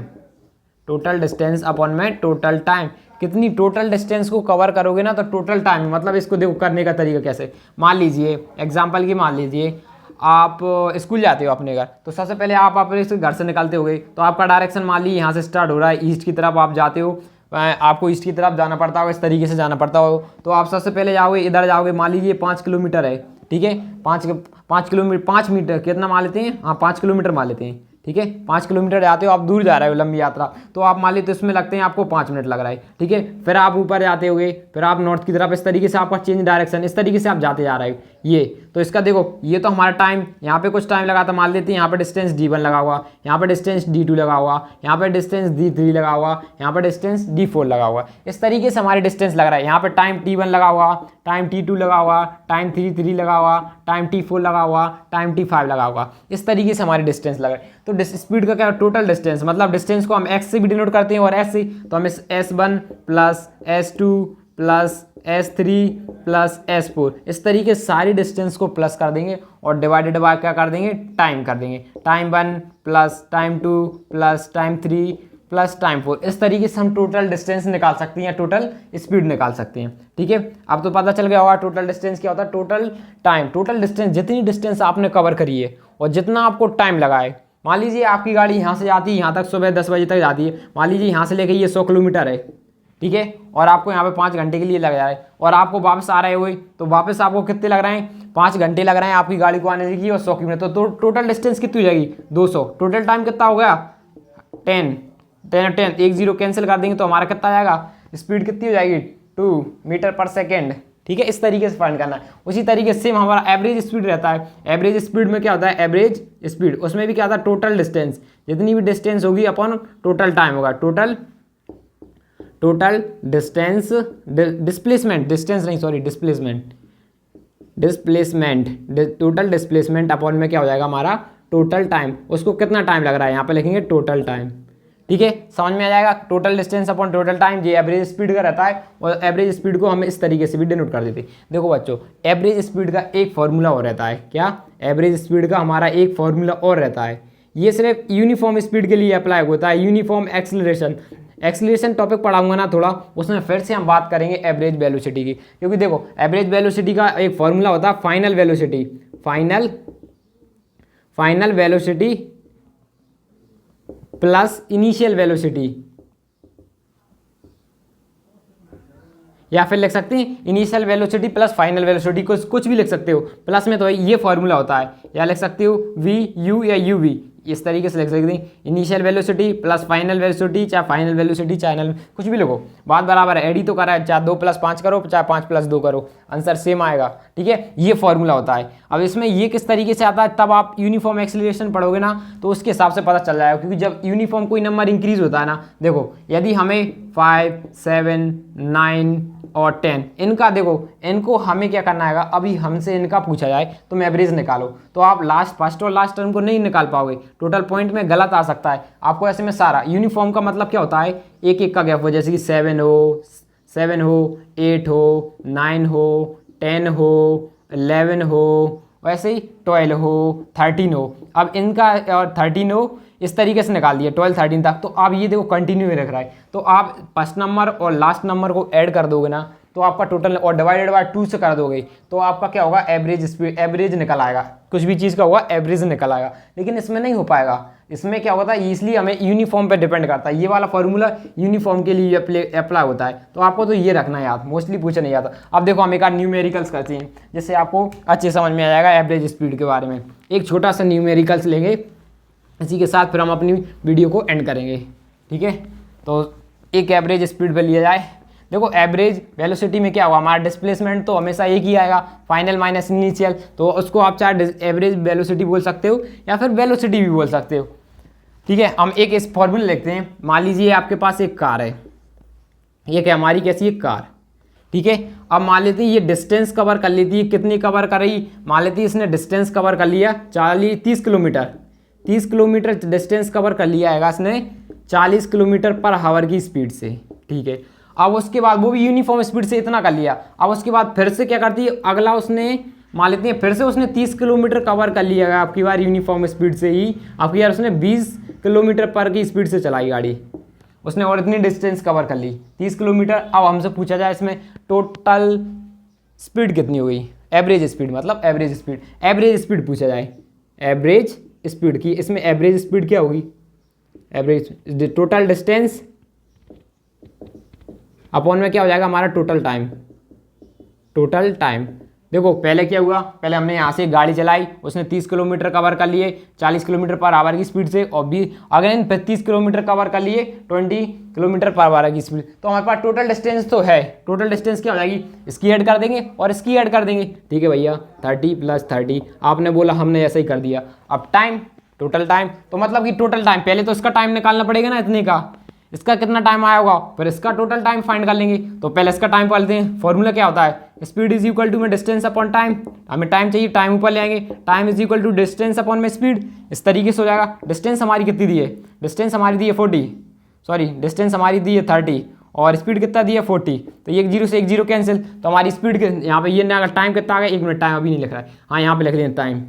Total distance upon में टोटल टाइम, कितनी टोटल डिस्टेंस को कवर करोगे ना, तो टोटल टाइम। मतलब इसको देखो करने का तरीका कैसे, मान लीजिए एग्जांपल की, मान लीजिए आप स्कूल जाते हो अपने घर, तो सबसे पहले आप अपने घर से निकलते होगे, तो आपका डायरेक्शन मान लीजिए यहाँ से स्टार्ट हो रहा है, ईस्ट की तरफ आप जाते हो, आपको ईस्ट की तरफ जाना पड़ता होगा, इस तरीके से जाना पड़ता हो। तो आप सबसे पहले जाओगे, इधर जाओगे, मान लीजिए 5 किलोमीटर है, ठीक है, 5 किलोमीटर, 5 मीटर कितना मान लेते हैं, हाँ 5 किलोमीटर मान लेते हैं, ठीक है। 5 किलोमीटर जाते हो, आप दूर जा रहे हो लंबी यात्रा, तो आप मान लेते हो इसमें लगते हैं आपको 5 मिनट लग रहा है, ठीक है। फिर आप ऊपर जाते होगे, फिर आप नॉर्थ की तरफ, इस तरीके से आपका चेंज डायरेक्शन, इस तरीके से आप जाते जा रहे हो। ये तो इसका देखो, ये तो हमारा टाइम, यहाँ पे कुछ टाइम लगा था, मान लेते हैं यहाँ पे डिस्टेंस d1 लगा हुआ, यहाँ पे डिस्टेंस d2 लगा हुआ, यहाँ पे डिस्टेंस d3 लगा हुआ, यहाँ पे डिस्टेंस d4 लगा हुआ। इस तरीके से हमारे डिस्टेंस लग रहा है। यहाँ पे टाइम t1 लगा हुआ, टाइम t2 लगा हुआ, टाइम t3 लगा हुआ, टाइम t4 लगा हुआ, टाइम t5 लगा हुआ। इस तरीके से हमारे डिस्टेंस लग रहा है। तो स्पीड का क्या, टोटल डिस्टेंस, मतलब डिस्टेंस को हम x से भी डिनोट करते हैं और s से, तो हम s1 plus s2 plus s3 plus s4, इस तरीके सारी डिस्टेंस को प्लस कर देंगे और डिवाइडेड बाय क्या कर देंगे, टाइम कर देंगे। Time 1 plus time 2 plus time 3 plus time 4, इस तरीके से हम टोटल डिस्टेंस निकाल सकते हैं या टोटल स्पीड निकाल सकते हैं, ठीक है। अब तो पता चल गया होगा टोटल डिस्टेंस क्या होता है, टोटल टाइम। टोटल डिस्टेंस, जितनी डिस्टेंस आपने कवर करी है और जितना आपको टाइम लगा है। मान लीजिए आपकी गाड़ी यहाँ से जाती है, यहाँ तक सुबह 10 बजे तक जाती है, मान लीजिए यहाँ से लेके ये 100 किलोमीटर है, ठीक है, और आपको यहाँ पे 5 घंटे के लिए लग जाए और आपको वापस आ रहे हुए, तो वापस आपको कितने लग रहे हैं, 5 घंटे लग रहे हैं आपकी गाड़ी को आने की और 100 किलोमीटर, तो टोटल डिस्टेंस कितनी हो जाएगी, 200। टोटल टाइम कितना हो गया, 10 एक 0 कैंसिल कर देंगे तो हमारा कितना जाएगा, स्पीड कितनी हो जाएगी, 2 मीटर पर सेकेंड, ठीक है। इस तरीके से फाइंड करना है। उसी तरीके से हमारा एवरेज स्पीड रहता है। एवरेज स्पीड में क्या होता है, एवरेज स्पीड, उसमें भी क्या होता है, टोटल डिस्टेंस, जितनी भी डिस्टेंस होगी अपन टोटल टाइम होगा, टोटल डिस्टेंस, डिस्प्लेसमेंट, डिस्टेंस नहीं sorry displacement, total displacement upon में क्या हो जाएगा हमारा टोटल टाइम। उसको कितना टाइम लग रहा है, यहाँ पे लिखेंगे टोटल टाइम, ठीक है, समझ में आ जाएगा। Total distance upon total time ये एवरेज स्पीड का रहता है, और एवरेज स्पीड को हम इस तरीके से भी डिनोट कर देते हैं। देखो बच्चों, एवरेज स्पीड का एक फॉर्मूला और रहता है। क्या? एवरेज स्पीड का हमारा एक फॉर्मूला और रहता है। ये सिर्फ यूनिफॉर्म स्पीड के लिए अप्लाई होता है, यूनिफॉर्म एक्सीलरेशन टॉपिक पढ़ाऊंगा ना थोड़ा, उसमें फिर से हम बात करेंगे एवरेज वेलोसिटी की। क्योंकि देखो, एवरेज वेलोसिटी का एक फॉर्मूला होता है final velocity, final velocity plus initial velocity, या फिर लिख सकते हैं initial velocity plus final velocity, कुछ भी लिख सकते हो। प्लस में तो ये फॉर्मूला होता है, या लिख सकते हो वी यू या यू वी, इस तरीके से लिख सकते हैं। Initial velocity plus final velocity, चाहे फाइनल वेलोसिटी चाहे कुछ भी लिखो, बात बराबर है। एडी तो करा है, चाहे 2 + 5 करो, चाहे 5 + 2 करो, आंसर सेम आएगा। ठीक है, ये फॉर्मूला होता है। अब इसमें ये किस तरीके से आता है, तब आप यूनिफॉर्म एक्सीलरेशन पढ़ोगे ना तो उसके हिसाब से पता चल जाएगा। क्योंकि जब यूनिफॉर्म कोई नंबर इंक्रीज होता है ना, देखो यदि हमें 5, 7, 9 और 10 इनका, देखो इनको हमें क्या करना है, अभी हमसे इनका पूछा जाए तुम एवरेज निकालो, तो आप फर्स्ट और लास्ट टर्म को नहीं निकाल पाओगे, टोटल पॉइंट में गलत आ सकता है आपको। ऐसे में सारा यूनिफॉर्म का मतलब क्या होता है, एक एक का गैप हो, जैसे कि 7 हो, 8 हो, 9 हो, 10 हो, 11 हो, वैसे ही 12 हो, 13 हो। अब इनका और 13 हो, इस तरीके से निकाल दिया 12, 13 तक। तो आप ये देखो कंटिन्यू रख रहा है, तो आप फर्स्ट नंबर और लास्ट नंबर को ऐड कर दोगे ना, तो आपका टोटल, और डिवाइडेड बाय 2 से कर दोगे, तो आपका क्या होगा, एवरेज स्पीड, एवरेज निकल आएगा। कुछ भी चीज़ का होगा एवरेज निकल आएगा, लेकिन इसमें नहीं हो पाएगा। इसमें क्या होता है, इसलिए हमें यूनिफॉर्म पे डिपेंड करता है। ये वाला फॉर्मूला यूनिफॉर्म के लिए अप्लाई होता है, तो आपको तो ये रखना है याद, मोस्टली पूछा नहीं जाता। अब देखो हम एक आध न्यूमेरिकल्स करते हैं, जिससे आपको अच्छे समझ में आ जाएगा एवरेज स्पीड के बारे में। एक छोटा सा न्यूमेरिकल्स लेंगे, इसी के साथ फिर हम अपनी वीडियो को एंड करेंगे। ठीक है, तो एक एवरेज स्पीड पे लिया जाए। देखो एवरेज वेलोसिटी में क्या हुआ, हमारा डिस्प्लेसमेंट तो हमेशा एक ही आएगा, फाइनल माइनस इनिशियल, तो उसको आप चाहे एवरेज वेलोसिटी बोल सकते हो या फिर वेलोसिटी भी बोल सकते हो। ठीक है, हम एक इस फॉर्मूला लिखते हैं। मान लीजिए आपके पास एक कार है, ये क्या हमारी कैसी है, कार। ठीक है, अब मान लेते हैं ये डिस्टेंस कवर कर लेती है, कितनी कवर कर रही, मान लेती है इसने डिस्टेंस कवर कर लिया 30 किलोमीटर, 30 किलोमीटर डिस्टेंस कवर कर लिया है इसने 40 किलोमीटर पर आवर की स्पीड से। ठीक है, अब उसके बाद वो भी यूनिफॉर्म स्पीड से इतना कर लिया। अब उसके बाद फिर से क्या करती है, अगला उसने मान लेते हैं फिर से उसने 30 किलोमीटर कवर कर लिया है आपकी बार यूनिफॉर्म स्पीड से ही, आपकी यार उसने 20 किलोमीटर पर की स्पीड से चलाई गाड़ी उसने, और इतनी डिस्टेंस कवर कर ली 30 किलोमीटर। अब हमसे पूछा जाए इसमें टोटल स्पीड कितनी हुई, एवरेज स्पीड, मतलब एवरेज स्पीड पूछा जाए, एवरेज स्पीड की। इसमें एवरेज स्पीड क्या होगी, एवरेज टोटल डिस्टेंस अपॉन में क्या हो जाएगा हमारा टोटल टाइम। देखो पहले क्या हुआ, पहले हमने यहाँ से गाड़ी चलाई, उसने 30 किलोमीटर कवर कर लिए 40 किलोमीटर पर आवर की स्पीड से, और भी अगेन 30 किलोमीटर कवर कर लिए 20 किलोमीटर पर आवर की स्पीड। तो हमारे पास टोटल डिस्टेंस तो है, टोटल डिस्टेंस क्या हो जाएगी, इसकी ऐड कर देंगे और इसकी ऐड कर देंगे। ठीक है भैया, 30 + 30 आपने बोला, हमने ऐसा ही कर दिया। अब टाइम, टोटल टाइम, तो मतलब कि टोटल टाइम, पहले तो इसका टाइम निकालना पड़ेगा ना इतने का, इसका कितना टाइम आया होगा, फिर इसका टोटल टाइम फाइंड कर लेंगे। तो पहले इसका टाइम पालते हैं। फॉर्मूला क्या होता है, स्पीड इज इक्वल टू में डिस्टेंस अपॉन टाइम। हमें टाइम चाहिए, टाइम ऊपर ले आएंगे, time is equal to distance upon में स्पीड, इस तरीके से हो जाएगा। डिस्टेंस हमारी कितनी दी है, डिस्टेंस हमारी दी है 40, डिस्टेंस हमारी दी है 30 और स्पीड कितना दी है 40। तो एक 0 से एक 0 कैंसिल, तो हमारी स्पीड यहाँ पे ये ना, अगर टाइम कितना आ गया, 1 मिनट टाइम अभी नहीं लिख रहा है, हाँ यहाँ पे लिख दें टाइम,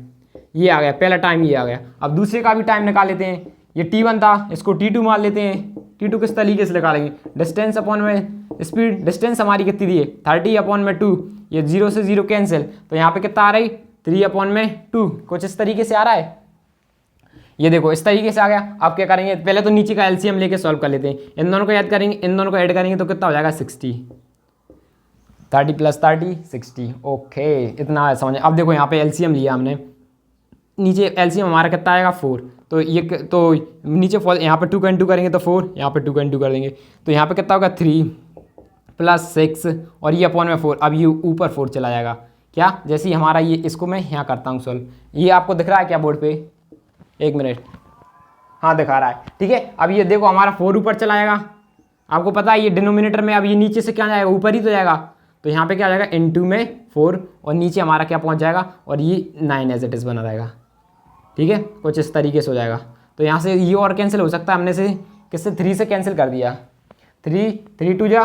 ये आ गया पहला टाइम, ये आ गया। अब दूसरे का भी टाइम निकाल लेते हैं, ये T1 था, इसको T2 मान लेते हैं। T2 किस तरीके से निकालेंगे, डिस्टेंस अपॉन में स्पीड, डिस्टेंस हमारी कितनी दी है 30 अपॉन में 2, ये 0 से 0 कैंसिल, तो यहाँ पे कितना आ रही 3 अपॉन में 2, कुछ इस तरीके से आ रहा है। ये देखो इस तरीके से आ गया। अब क्या करेंगे, पहले तो नीचे का एलसीएम लेके सॉल्व कर लेते हैं, इन दोनों को याद करेंगे, इन दोनों को ऐड करेंगे तो कितना हो जाएगा 60, 30 + 30 60। ओके, इतना समझ। अब देखो यहाँ पे एलसीएम लिया हमने, नीचे एलसीएम हमारा कितना आएगा 4, तो ये तो नीचे फॉल, यहाँ पे 2 का 2 करेंगे तो 4, यहाँ पे 2 का 2 कर देंगे तो यहाँ पे कितना होगा 3 + 6 और ये अपॉन में 4। अब ये ऊपर 4 चला जाएगा, क्या जैसे ही हमारा ये, इसको मैं यहाँ करता हूँ सॉल्व, ये आपको दिख रहा है क्या बोर्ड पे, 1 मिनट, हाँ दिखा रहा है। ठीक है, अब ये देखो हमारा 4 ऊपर चला जाएगा, आपको पता है ये डिनोमिनेटर में, अब ये नीचे से क्या जाएगा, ऊपर ही तो जाएगा, तो यहाँ पे क्या आ जाएगा × में 4 और नीचे हमारा क्या पहुँच जाएगा, और ये 9 एज इट इज़ बना रहेगा। ठीक है, कुछ इस तरीके से हो जाएगा। तो यहाँ से ये और कैंसिल हो सकता है, हमने से किससे 3 से कैंसिल कर दिया, 3 2 जा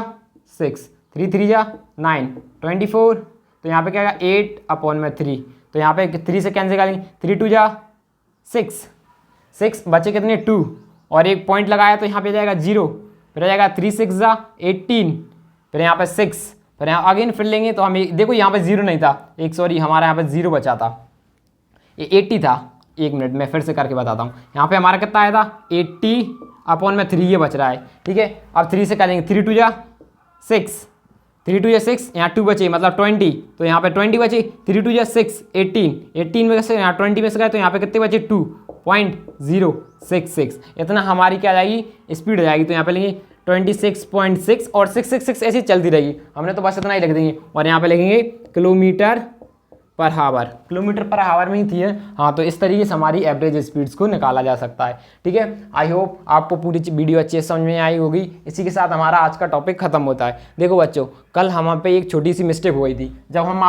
6, 3 3 जा 9, 24, तो यहाँ पे क्या आएगा 8/3, तो यहाँ पे 3 से कैंसिल करेंगे, 3 2 जा 6 बचे कितने 2, और एक पॉइंट लगाया तो यहाँ पे जाएगा 0, फिर आ जाएगा 3 6 जा 18, फिर यहाँ पे 6, फिर यहाँ अगेन फिर लेंगे तो हमें देखो यहाँ पे 0 नहीं था, एक सॉरी हमारा यहाँ पे 0 बचा था, ये 80 था। एक मिनट मैं फिर से करके बताता हूँ, यहाँ पे हमारा कितना आया था 80/3 ये बच रहा है, ठीक है। अब 3 से करेंगे, 3 2 जा 6, 3 2 जा 6, यहाँ 2 बचे मतलब 20, तो यहाँ पे 20 बचे, 3 2 जा 6 18 में से यहाँ 20 में से गए तो यहाँ पे कितने बचे 2.066, इतना हमारी क्या जाएगी स्पीड हो जाएगी। तो यहाँ पे लेंगे 26.6 और 666 ऐसी चलती रहेगी, हमने तो बस इतना ही लिख देंगे, और यहाँ पे लिखेंगे किलोमीटर पर हावर में ही थी है। हाँ, तो इस तरीके से हमारी एवरेज स्पीड्स को निकाला जा सकता है, ठीक है। आई होप आपको पूरी वीडियो अच्छे से समझ में आई होगी। इसी के साथ हमारा आज का टॉपिक खत्म होता है। देखो बच्चों, कल हम पे एक छोटी सी मिस्टेक हो गई थी, जब हम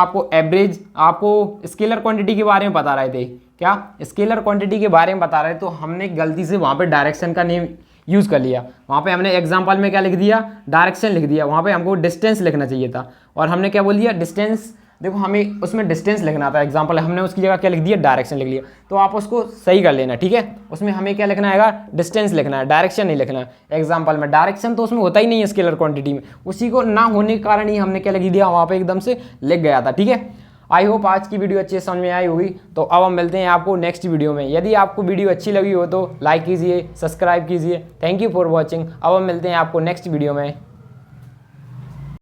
आपको स्केलर क्वांटिटी के बारे में बता रहे थे, क्या स्केलर क्वांटिटी के बारे में बता रहे, तो हमने गलती से वहाँ पर डायरेक्शन का नेम यूज़ कर लिया। वहाँ पे हमने एग्जाम्पल में क्या लिख दिया, डायरेक्शन लिख दिया, वहाँ पे हमको डिस्टेंस लिखना चाहिए था, और हमने क्या बोल दिया डिस्टेंस। देखो हमें उसमें डिस्टेंस लिखना था एग्जाम्पल, हमने उसकी जगह क्या लिख दिया डायरेक्शन लिख लिया। तो आप उसको सही कर लेना, ठीक है। उसमें हमें क्या लिखना है, डिस्टेंस लिखना है, डायरेक्शन नहीं लिखना है। एग्जाम्पल में डायरेक्शन तो उसमें होता ही नहीं है स्केलर क्वांटिटी में, उसी को ना होने के कारण ही हमने क्या लिख दिया, वहाँ पे एकदम से लिख गया था, ठीक है। आई होप आज की वीडियो अच्छी समझ में आई होगी। तो अब हम मिलते हैं आपको नेक्स्ट वीडियो में। यदि आपको वीडियो अच्छी लगी हो तो लाइक कीजिए, सब्सक्राइब कीजिए। Thank you for watching. अब हम मिलते हैं आपको नेक्स्ट वीडियो में।